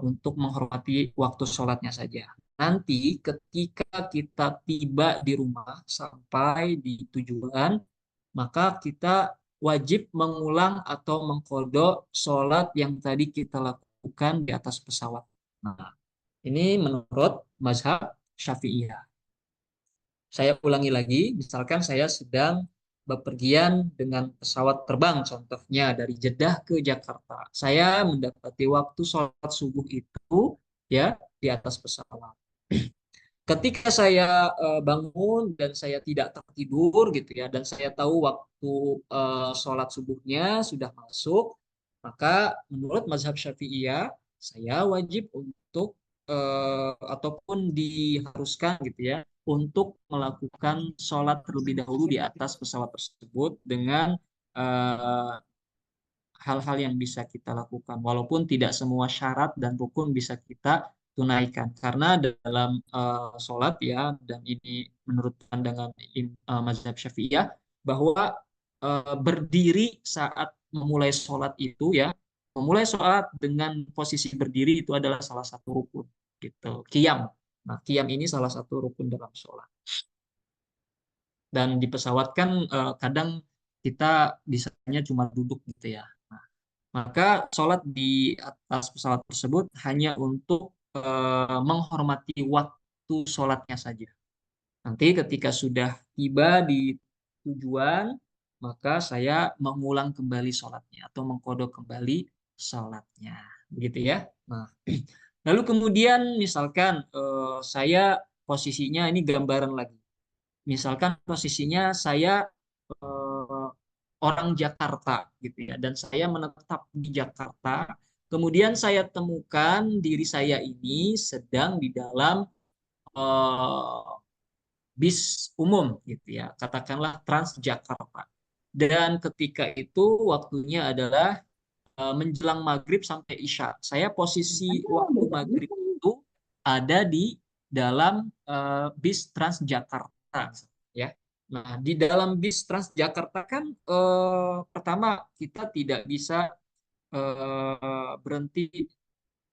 untuk menghormati waktu sholatnya saja. Nanti ketika kita tiba di rumah sampai di tujuan, maka kita wajib mengulang atau mengqadha sholat yang tadi kita lakukan di atas pesawat. Nah, ini menurut mazhab Syafi'iyah. Saya ulangi lagi, misalkan saya sedang bepergian dengan pesawat terbang, contohnya dari Jeddah ke Jakarta. Saya mendapati waktu sholat subuh itu ya di atas pesawat. Ketika saya bangun dan saya tidak tertidur gitu ya, dan saya tahu waktu sholat subuhnya sudah masuk, maka menurut mazhab Syafi'iyah saya wajib untuk ataupun diharuskan gitu ya untuk melakukan sholat terlebih dahulu di atas pesawat tersebut dengan hal-hal yang bisa kita lakukan, walaupun tidak semua syarat dan rukun bisa kita tunaikan, karena dalam sholat ya, dan ini menurut pandangan mazhab Syafi'iyah, bahwa berdiri saat memulai sholat itu ya, memulai sholat dengan posisi berdiri itu adalah salah satu rukun gitu, qiyam Nah, qiyam ini salah satu rukun dalam sholat. Dan di pesawat kan kadang kita bisanya cuma duduk gitu ya. Nah, maka sholat di atas pesawat tersebut hanya untuk menghormati waktu sholatnya saja. Nanti ketika sudah tiba di tujuan, maka saya mengulang kembali sholatnya atau mengkodok kembali sholatnya. Begitu ya. Nah, lalu kemudian misalkan saya posisinya ini gambaran lagi. Misalkan posisinya saya eh, orang Jakarta gitu ya, dan saya menetap di Jakarta. Kemudian saya temukan diri saya ini sedang di dalam eh, bis umum gitu ya, katakanlah Transjakarta. Dan ketika itu waktunya adalah menjelang maghrib sampai isya. Saya posisi waktu maghrib itu ada di dalam bis Transjakarta, ya. Nah, di dalam bis Transjakarta kan pertama kita tidak bisa berhenti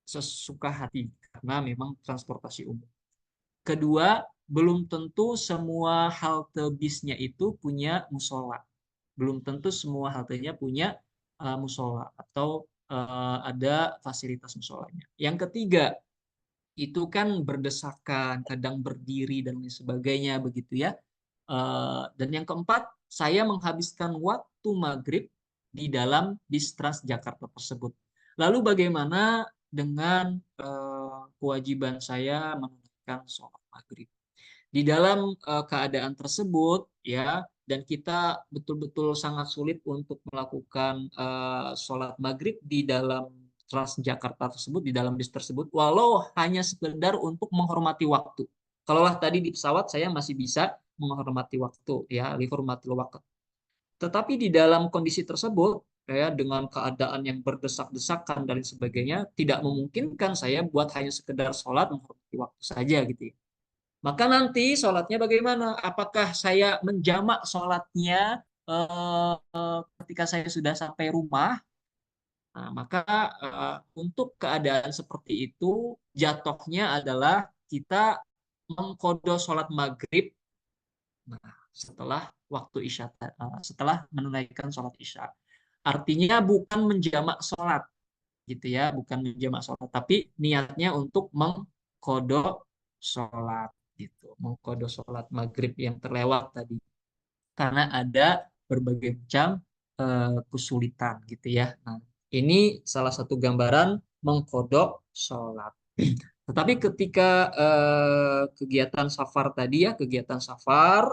sesuka hati karena memang transportasi umum. Kedua, belum tentu semua halte bisnya itu punya musola. Belum tentu semua haltenya punya musola atau ada fasilitas musolanya. Yang ketiga, itu kan berdesakan, kadang berdiri dan lain sebagainya begitu ya. Dan yang keempat, saya menghabiskan waktu maghrib di dalam bis Transjakarta tersebut. Lalu bagaimana dengan kewajiban saya menunaikan sholat maghrib? Di dalam keadaan tersebut ya, dan kita betul-betul sangat sulit untuk melakukan sholat maghrib di dalam Transjakarta tersebut, di dalam bis tersebut, walau hanya sekedar untuk menghormati waktu. Kalaulah tadi di pesawat saya masih bisa menghormati waktu ya, dihormati waktu. Tetapi di dalam kondisi tersebut ya, dengan keadaan yang berdesak-desakan dan sebagainya, tidak memungkinkan saya buat hanya sekedar sholat menghormati waktu saja gitu ya. Maka nanti sholatnya bagaimana? Apakah saya menjamak sholatnya ketika saya sudah sampai rumah? Nah, maka untuk keadaan seperti itu, jatuhnya adalah kita mengkodo sholat maghrib. Nah, setelah waktu isya, setelah menunaikan sholat isya. Artinya bukan menjamak sholat, gitu ya, bukan menjamak sholat, tapi niatnya untuk mengkodok sholat, gitu, mengkodok sholat maghrib yang terlewat tadi, karena ada berbagai macam kesulitan, gitu ya. Nah, ini salah satu gambaran mengkodok sholat. Tetapi ketika kegiatan safar tadi ya, kegiatan safar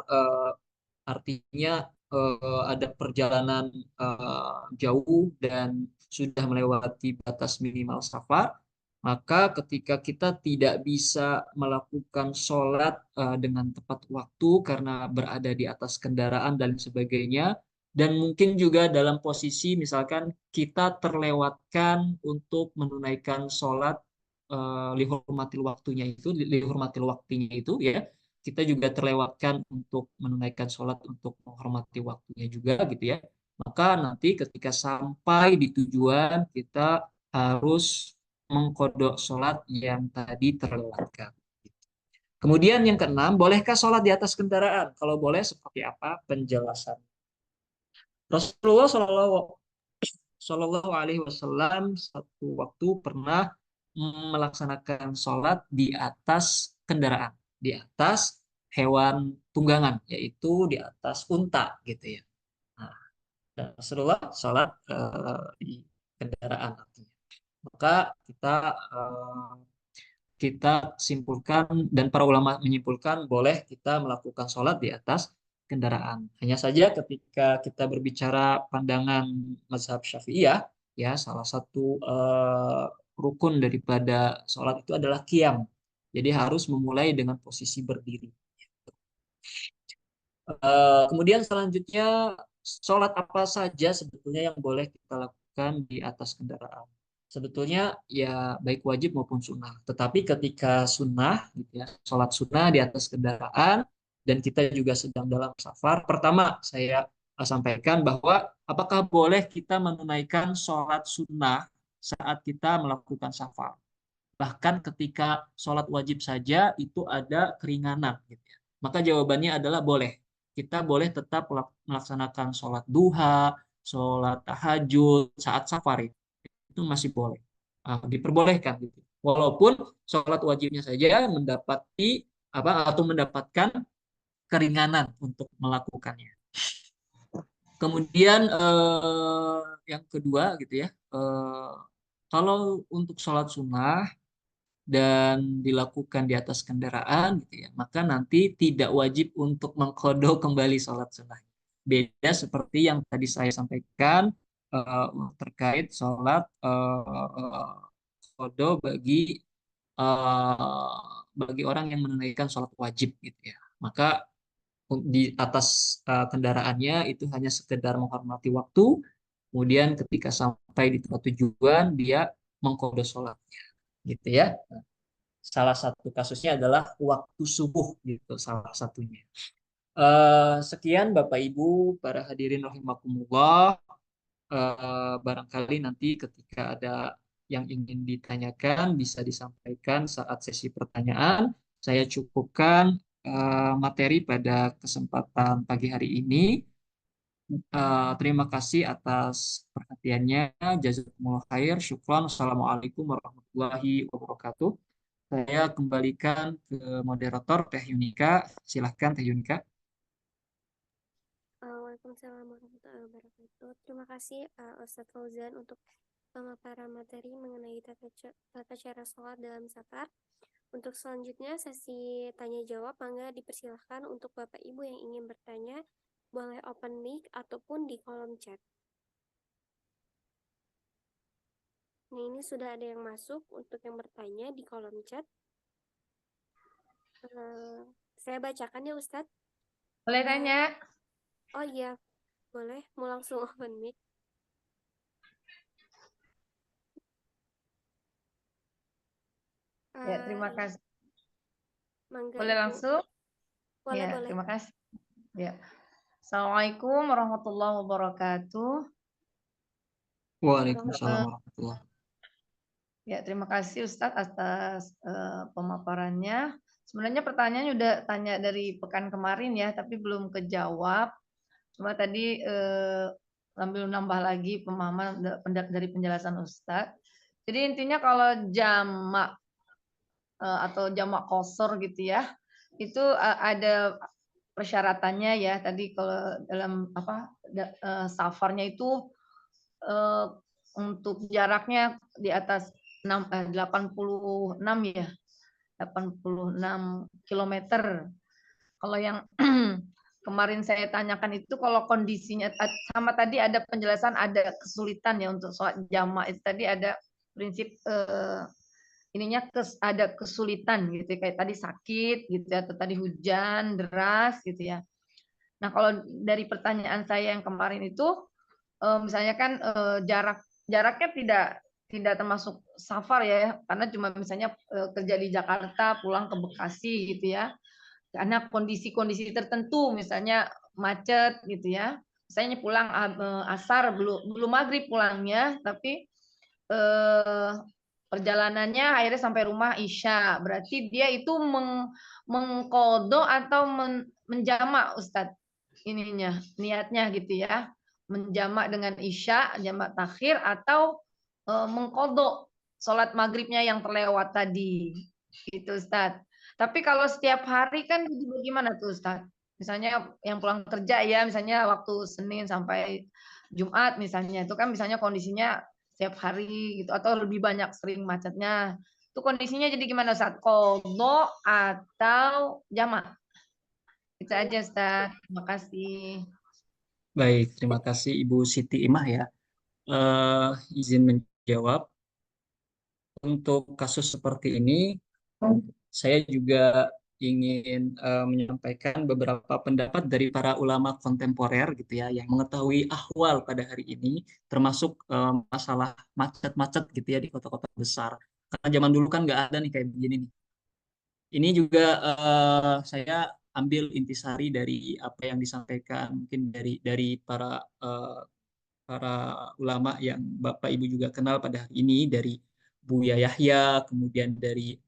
artinya ada perjalanan jauh dan sudah melewati batas minimal safar, maka ketika kita tidak bisa melakukan sholat dengan tepat waktu karena berada di atas kendaraan dan sebagainya, dan mungkin juga dalam posisi misalkan kita terlewatkan untuk menunaikan sholat lihurmatil waktunya itu, lihurmatil waktunya itu ya, kita juga terlewatkan untuk menunaikan sholat untuk menghormati waktunya juga gitu ya. Maka nanti ketika sampai di tujuan kita harus mengkodok sholat yang tadi terlewatkan. Kemudian yang keenam, bolehkah sholat di atas kendaraan? Kalau boleh, seperti apa penjelasan? Rasulullah Shallallahu Alaihi Wasallam satu waktu pernah melaksanakan sholat di atas kendaraan, di atas hewan tunggangan, yaitu di atas unta, gitu ya. Nah, dan Rasulullah sholat di kendaraan artinya. Maka kita simpulkan dan para ulama menyimpulkan boleh kita melakukan sholat di atas kendaraan. Hanya saja ketika kita berbicara pandangan mazhab Syafi'iyah, ya salah satu rukun daripada sholat itu adalah qiyam. Jadi harus memulai dengan posisi berdiri. Kemudian selanjutnya sholat apa saja sebetulnya yang boleh kita lakukan di atas kendaraan. Sebetulnya ya baik wajib maupun sunnah. Tetapi ketika sunnah, gitu ya, sholat sunnah di atas kendaraan dan kita juga sedang dalam safar, pertama saya sampaikan bahwa apakah boleh kita menunaikan sholat sunnah saat kita melakukan safar? bahkan ketika sholat wajib saja itu ada keringanan gitu ya. Maka jawabannya adalah boleh. Kita boleh tetap melaksanakan sholat duha, sholat tahajud saat safar itu masih boleh. Diperbolehkan gitu. Walaupun sholat wajibnya saja mendapati apa atau mendapatkan keringanan untuk melakukannya. Kemudian yang kedua gitu ya, kalau untuk sholat sunnah dan dilakukan di atas kendaraan gitu ya, maka nanti tidak wajib untuk mengkodok kembali sholat sunnah. Beda seperti yang tadi saya sampaikan terkait sholat kodo bagi orang yang menunaikan sholat wajib gitu ya. Maka di atas kendaraannya itu hanya sekedar menghormati waktu, kemudian ketika sampai di tempat tujuan dia mengkodo sholatnya gitu ya. Salah satu kasusnya adalah waktu subuh gitu salah satunya. Sekian Bapak Ibu para hadirin rahimakumullah. Barangkali nanti ketika ada yang ingin ditanyakan bisa disampaikan saat sesi pertanyaan. Saya cukupkan materi pada kesempatan pagi hari ini. Terima kasih atas perhatiannya. Jazakumullah khair. Syukran. Assalamualaikum warahmatullahi wabarakatuh. Saya kembalikan ke moderator Teh Yunika. Silahkan Teh Yunika. Waalaikumsalam warahmatullahi wabarakatuh. Terima kasih Ustadz Fauzan untuk pemaparan materi mengenai tata cara sholat dalam safar. Untuk selanjutnya sesi tanya jawab, mangga dipersilahkan untuk Bapak Ibu yang ingin bertanya, boleh open mic ataupun di kolom chat. Nah, ini sudah ada yang masuk untuk yang bertanya di kolom chat. Saya bacakan ya Ustadz. Boleh tanya? Oh iya, boleh. Mau langsung open mic. Ya, terima kasih. Mangga Boleh Ibu. langsung? Boleh, Ya, boleh. terima kasih. Ya. Assalamualaikum warahmatullahi wabarakatuh. Waalaikumsalam warahmatullahi wabarakatuh. Ya, terima kasih Ustadz atas pemaparannya. Sebenarnya pertanyaannya udah tanya dari pekan kemarin ya, tapi belum kejawab. Cuma tadi sambil nambah lagi pemahaman dari penjelasan Ustadz. Jadi intinya kalau jamak atau jamak qashar gitu ya, itu ada persyaratannya ya. Tadi kalau dalam safarnya itu untuk jaraknya di atas 86 ya, 86 kilometer. Kalau yang kemarin saya tanyakan itu kalau kondisinya sama tadi ada penjelasan ada kesulitan ya untuk sholat jamaah itu tadi ada prinsip ininya ada kesulitan gitu kayak tadi sakit gitu ya, atau tadi hujan deras gitu ya. Nah, kalau dari pertanyaan saya yang kemarin itu misalnya kan jaraknya tidak termasuk safar ya, karena cuma misalnya kerja di Jakarta pulang ke Bekasi gitu ya. Karena kondisi-kondisi tertentu misalnya macet gitu ya. Misalnya pulang asar belum maghrib pulangnya, tapi perjalanannya akhirnya sampai rumah Isya. Berarti dia itu mengkodo atau menjamak Ustadz ininya, niatnya gitu ya. Menjamak dengan Isya, jamak takhir atau mengkodo sholat maghribnya yang terlewat tadi. Gitu Ustadz. Tapi kalau setiap hari kan gimana tuh Ustadz? Misalnya yang pulang kerja ya, misalnya waktu Senin sampai Jumat misalnya, itu kan misalnya kondisinya setiap hari gitu atau lebih banyak sering macetnya. Itu kondisinya jadi gimana saat qadha atau jamak? Itu aja Ustaz. Terima kasih. Baik, terima kasih Ibu Siti Imah ya. Izin menjawab. Untuk kasus seperti ini, saya juga ingin menyampaikan beberapa pendapat dari para ulama kontemporer gitu ya, yang mengetahui ahwal pada hari ini, termasuk masalah macet-macet gitu ya di kota-kota besar. Karena zaman dulu kan nggak ada nih kayak begini nih. Ini juga saya ambil intisari dari apa yang disampaikan mungkin dari para ulama yang Bapak Ibu juga kenal pada hari ini, dari Buya Yahya, kemudian dari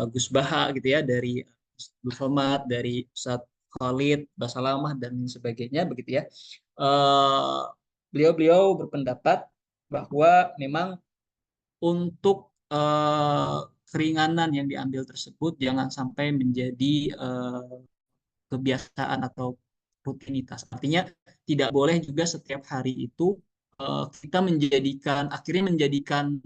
Gus Baha gitu ya, dari Gus Somad, dari Ustadz Khalid, Basalamah dan lain sebagainya begitu ya. Eh, Beliau-beliau berpendapat bahwa memang untuk keringanan yang diambil tersebut jangan sampai menjadi kebiasaan atau rutinitas. Artinya tidak boleh juga setiap hari itu kita akhirnya menjadikan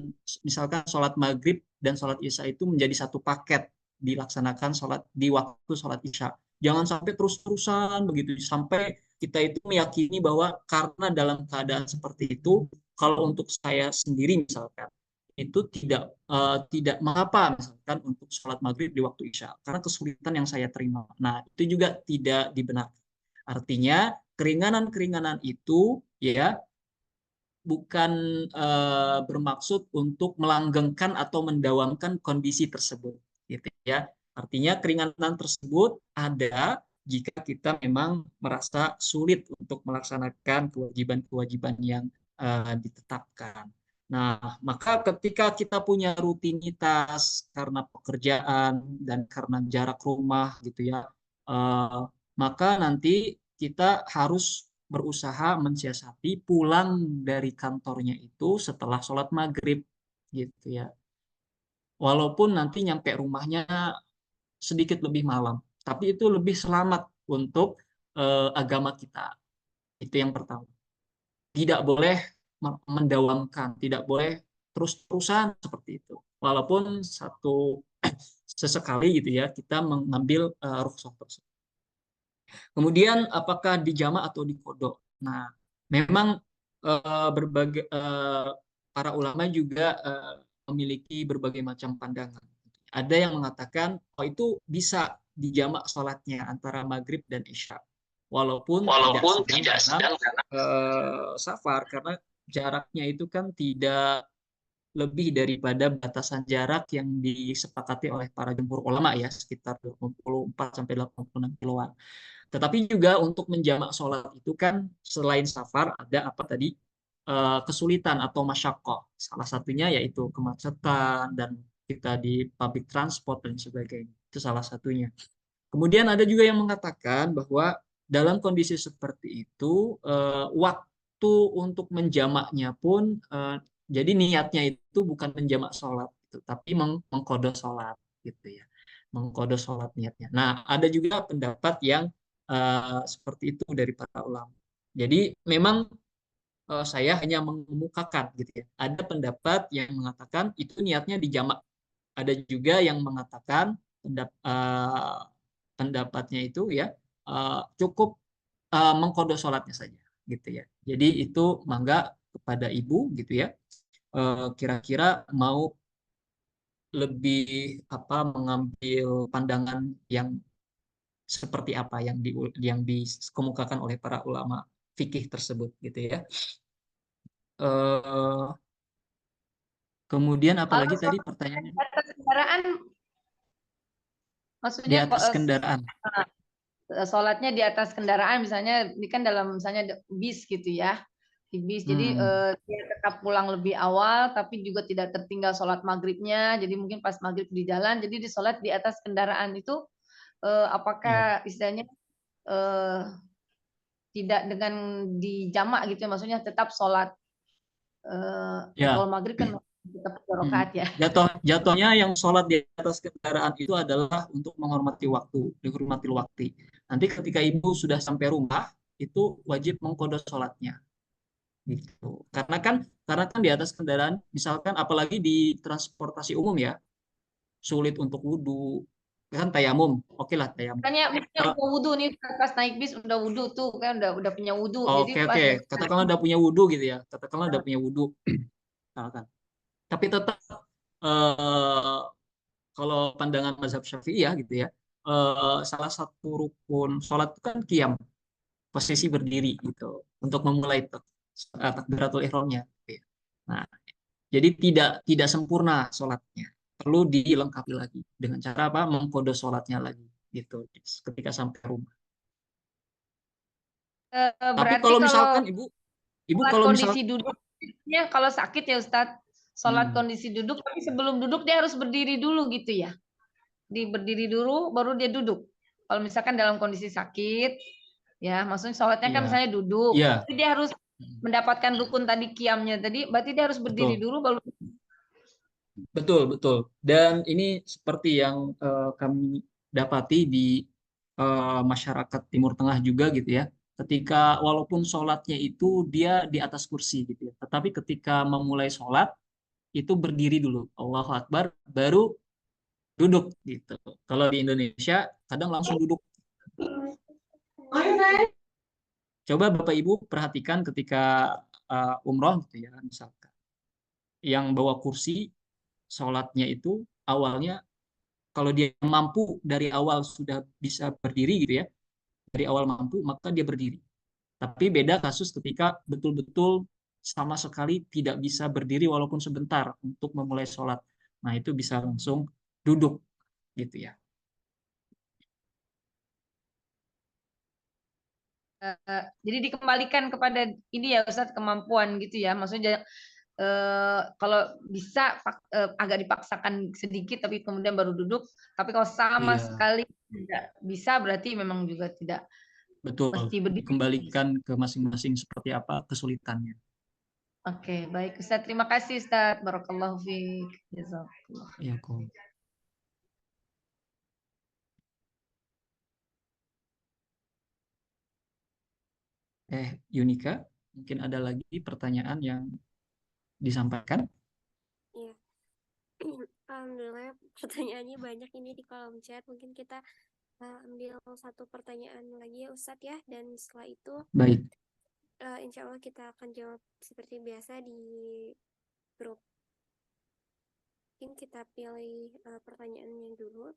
misalkan sholat maghrib dan sholat isya itu menjadi satu paket dilaksanakan sholat di waktu sholat isya. Jangan sampai terus-terusan begitu sampai kita itu meyakini bahwa karena dalam keadaan seperti itu, kalau untuk saya sendiri misalkan itu tidak mengapa misalkan untuk sholat maghrib di waktu isya karena kesulitan yang saya terima. Nah itu juga tidak dibenarkan. Artinya keringanan-keringanan itu ya bukan bermaksud untuk melanggengkan atau mendawamkan kondisi tersebut, gitu ya. Artinya keringanan tersebut ada jika kita memang merasa sulit untuk melaksanakan kewajiban-kewajiban yang ditetapkan. Nah, maka ketika kita punya rutinitas karena pekerjaan dan karena jarak rumah gitu ya, maka nanti kita harus berusaha mensiasati pulang dari kantornya itu setelah sholat maghrib gitu ya. Walaupun nanti nyampe rumahnya sedikit lebih malam, tapi itu lebih selamat untuk agama kita. Itu yang pertama. Tidak boleh mendawamkan, tidak boleh terus-terusan seperti itu. Walaupun sesekali gitu ya kita mengambil rukhsah tersebut. Kemudian apakah di jama' atau di kodok? Nah, memang berbagai para ulama juga memiliki berbagai macam pandangan. Ada yang mengatakan oh itu bisa dijamak sholatnya antara maghrib dan isya, walaupun tidak sedang dalam safar karena jaraknya itu kan tidak lebih daripada batasan jarak yang disepakati oleh para jumhur ulama ya sekitar 24 sampai 86 kiloan. Tetapi juga untuk menjamak sholat itu kan selain safar ada apa tadi kesulitan atau masyakoh. Salah satunya yaitu kemacetan dan kita di public transport dan sebagainya. Itu salah satunya. Kemudian ada juga yang mengatakan bahwa dalam kondisi seperti itu waktu untuk menjamaknya pun jadi niatnya itu bukan menjamak sholat, gitu, tapi mengkodok sholat gitu ya, mengkodok sholat niatnya. Nah ada juga pendapat yang seperti itu dari para ulama. Jadi memang saya hanya mengemukakan gitu ya. Ada pendapat yang mengatakan itu niatnya dijamak. Ada juga yang mengatakan pendapatnya itu ya cukup mengkodok sholatnya saja gitu ya. Jadi itu mangga kepada ibu gitu ya. Kira-kira mau lebih mengambil pandangan yang seperti apa yang dikemukakan oleh para ulama fikih tersebut gitu ya. Kemudian apalagi Kalau tadi sholat pertanyaannya di atas kendaraan, di maksudnya atas kendaraan. sholatnya di atas kendaraan, misalnya ini kan dalam misalnya bis gitu ya, di bis. Jadi dia tetap pulang lebih awal, tapi juga tidak tertinggal sholat maghribnya. Jadi mungkin pas maghrib di jalan, jadi disolat di atas kendaraan itu Ya. apakah istilahnya tidak dengan dijamak gitu ya, maksudnya tetap sholat Ya. kalau maghrib kan tetap 2 rakaat ya. Jatuhnya yang sholat di atas kendaraan itu adalah untuk menghormati waktu, dihormati waktu. Nanti ketika ibu sudah sampai rumah, itu wajib mengkodok sholatnya. Gitu. Karena kan di atas kendaraan, misalkan apalagi di transportasi umum ya, sulit untuk wudhu. Kan tayamum, oke lah tayamum. Makanya udah wudhu nih, pas naik bis udah wudhu tuh, kan udah punya wudhu. Jadi pas Katakanlah udah punya wudhu gitu ya. Katakanlah udah punya wudhu. Tapi tetap kalau pandangan mazhab Syafi'iyah gitu ya, salah satu rukun sholat itu kan qiyam, posisi berdiri gitu, untuk memulai takbiratul ihramnya. Gitu ya. Nah, jadi tidak sempurna sholatnya, perlu dilengkapi lagi dengan cara apa? Mengkode sholatnya lagi gitu, ketika sampai rumah. Tapi berarti kalau misalkan ibu kalau kalau kondisi misalkan duduknya kalau sakit ya Ustadz, sholat Hmm. kondisi duduk, tapi sebelum duduk dia harus berdiri dulu gitu ya. Berdiri dulu, baru dia duduk. Kalau misalkan dalam kondisi sakit, ya maksudnya sholatnya kan Iya, misalnya duduk, iya, tapi dia harus mendapatkan rukun tadi qiyamnya tadi, berarti dia harus berdiri betul, dulu baru. betul, betul. Dan ini seperti yang kami dapati di masyarakat Timur Tengah juga gitu ya. Ketika walaupun sholatnya itu dia di atas kursi gitu ya, tetapi ketika memulai sholat itu berdiri dulu, Allahu Akbar, baru duduk gitu. Kalau di Indonesia kadang langsung duduk. Coba Bapak Ibu perhatikan ketika umroh gitu ya, misalkan yang bawa kursi sholatnya itu awalnya kalau dia mampu dari awal sudah bisa berdiri gitu ya, dari awal mampu maka dia berdiri. Tapi beda kasus ketika betul-betul sama sekali tidak bisa berdiri walaupun sebentar untuk memulai sholat. Nah itu bisa langsung duduk gitu ya. Jadi dikembalikan kepada ini ya Ustadz, kemampuan gitu ya. Maksudnya kalau bisa agak dipaksakan sedikit tapi kemudian baru duduk. Tapi kalau sama Iya, sekali tidak bisa berarti memang juga tidak betul. mesti berdiri. Dikembalikan ke masing-masing seperti apa kesulitannya. Oke, baik Ustadz. Terima kasih Ustadz. Barakallahu fiik. Jazakallah. Ya, kok. Yunika, mungkin ada lagi pertanyaan yang disampaikan? Iya. Alhamdulillah pertanyaannya banyak ini di kolom chat. Mungkin kita ambil satu pertanyaan lagi ya Ustadz ya. Dan setelah itu Baik, insya Allah kita akan jawab seperti biasa di grup. Mungkin kita pilih pertanyaannya dulu.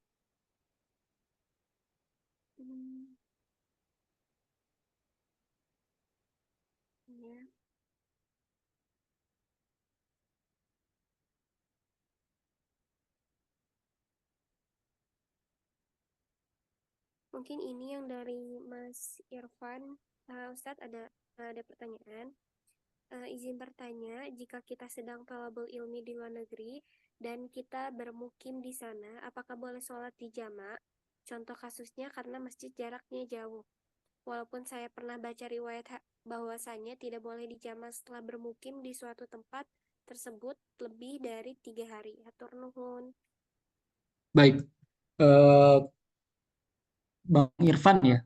Ya. Mungkin ini yang dari Mas Irfan. Ustadz ada pertanyaan. Izin bertanya, jika kita sedang thalabul ilmi di luar negeri dan kita bermukim di sana, apakah boleh sholat di jamak? Contoh kasusnya karena masjid jaraknya jauh. Walaupun saya pernah baca riwayat bahwasanya tidak boleh dijamak setelah bermukim di suatu tempat tersebut lebih dari 3 hari. Hatur nuhun. baik. Eh, Bang Irfan ya.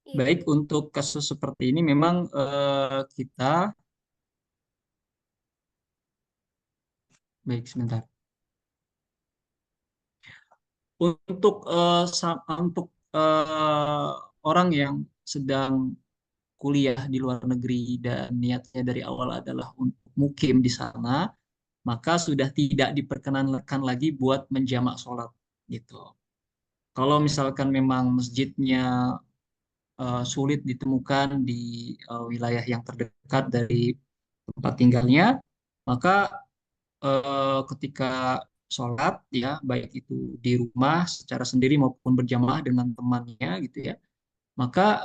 Iya, Baik, untuk kasus seperti ini memang kita, baik sebentar. Untuk orang yang sedang kuliah di luar negeri dan niatnya dari awal adalah untuk mukim di sana, maka sudah tidak diperkenankan lagi buat menjamak sholat gitu. Kalau misalkan memang masjidnya sulit ditemukan di wilayah yang terdekat dari tempat tinggalnya, maka ketika sholat ya baik itu di rumah secara sendiri maupun berjamaah dengan temannya gitu ya, maka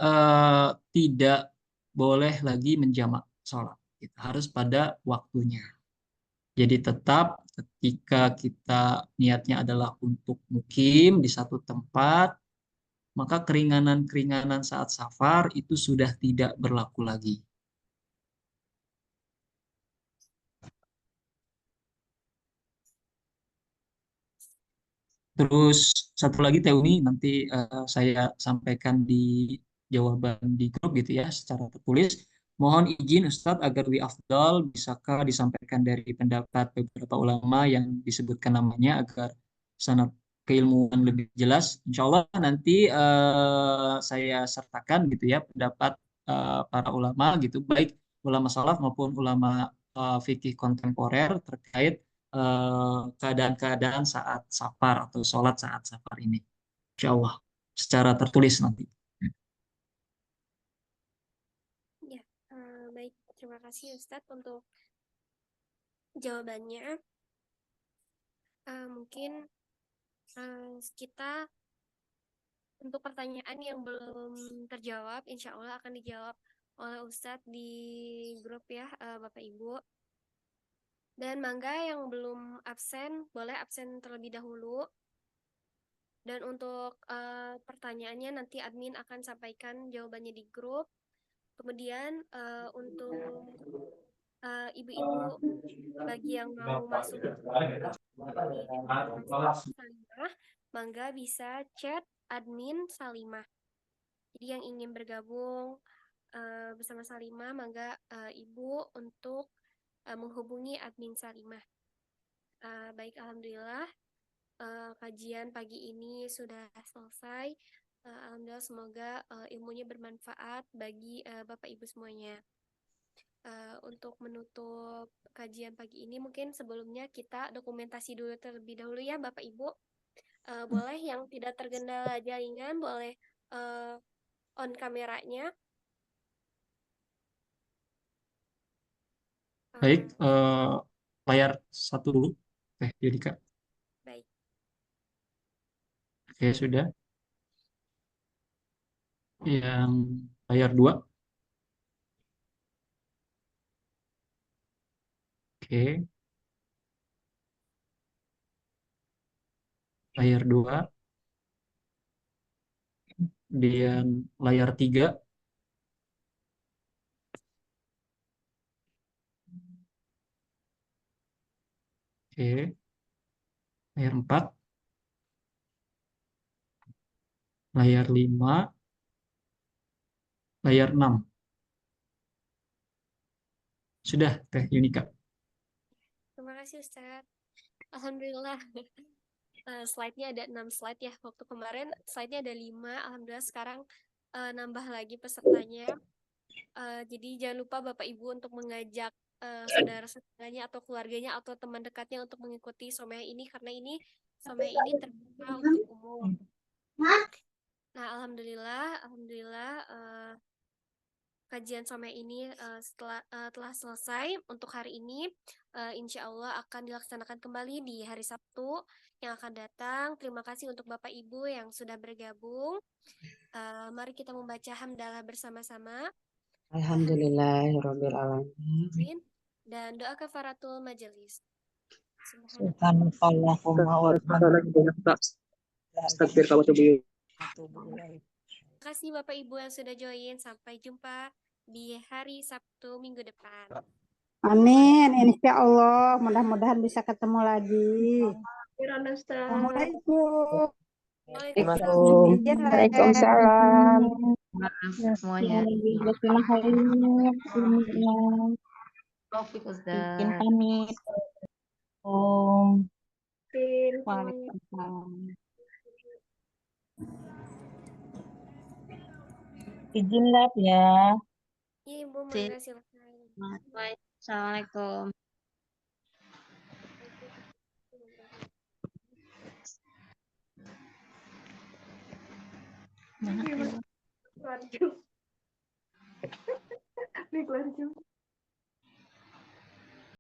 tidak boleh lagi menjamak sholat. Gitu. Harus pada waktunya. Jadi tetap ketika kita niatnya adalah untuk mukim di satu tempat, maka keringanan-keringanan saat safar itu sudah tidak berlaku lagi. Terus satu lagi Teuni nanti saya sampaikan di jawaban di grup gitu ya secara tertulis. Mohon izin Ustadz agar afdal bisakah disampaikan dari pendapat beberapa ulama yang disebutkan namanya agar sanad keilmuan lebih jelas. Insya Allah nanti saya sertakan gitu ya pendapat para ulama gitu baik ulama salaf maupun ulama fikih kontemporer terkait keadaan-keadaan saat safar atau sholat saat safar ini. Insya Allah, secara tertulis nanti. ya. Baik, terima kasih Ustadz untuk jawabannya. Mungkin kita untuk pertanyaan yang belum terjawab, insya Allah akan dijawab oleh Ustadz di grup ya, Bapak Ibu. Dan mangga yang belum absen, boleh absen terlebih dahulu. Dan untuk pertanyaannya nanti admin akan sampaikan jawabannya di grup. Kemudian untuk ibu-ibu bagi yang mau masuk di Salimah, mangga bisa chat admin Salimah. Jadi yang ingin bergabung bersama Salimah, mangga ibu untuk menghubungi admin Salimah. Baik, alhamdulillah kajian pagi ini sudah selesai. Alhamdulillah, semoga ilmunya bermanfaat bagi Bapak Ibu semuanya. Untuk menutup kajian pagi ini, mungkin sebelumnya kita dokumentasi dulu terlebih dahulu ya Bapak Ibu. Boleh yang tidak terkendala jaringan, boleh on kameranya. Baik, layar satu dulu. Yudika. Baik. Oke, sudah. Yang layar 2. Oke. Layar 2. Kemudian layar 3. Oke. Layar 4. Layar 5. Layar 6. Sudah, Teh Yunika. Terima kasih Ustadz. Alhamdulillah. Slide-nya ada 6 slide ya. Waktu kemarin slide-nya ada 5. Alhamdulillah sekarang nambah lagi pesertanya. Jadi jangan lupa Bapak Ibu untuk mengajak saudara-saudaranya atau keluarganya atau teman dekatnya untuk mengikuti Somea ini karena ini Somea ini terbuka untuk umum. Nah, alhamdulillah kajian Somea ini telah selesai untuk hari ini. Insya Allah akan dilaksanakan kembali di hari Sabtu yang akan datang. Terima kasih untuk Bapak Ibu yang sudah bergabung. Mari kita membaca hamdalah bersama-sama. Alhamdulillahirabbil alamin. Dan doa kafaratul majelis. Subhanakallahumma wa bihamdika. Terima kasih Bapak Ibu yang sudah join. Sampai jumpa di hari Sabtu minggu depan. Amin, insya Allah. Mudah-mudahan bisa ketemu lagi. Assalamualaikum. Waalaikumsalam. Maaf semuanya. Taufik Ustaz. Izin pamit. Waalaikumsalam. Izin lab ya. Iya, Ibu, mangga silakan. Assalamualaikum. Mana? Keluar Jum.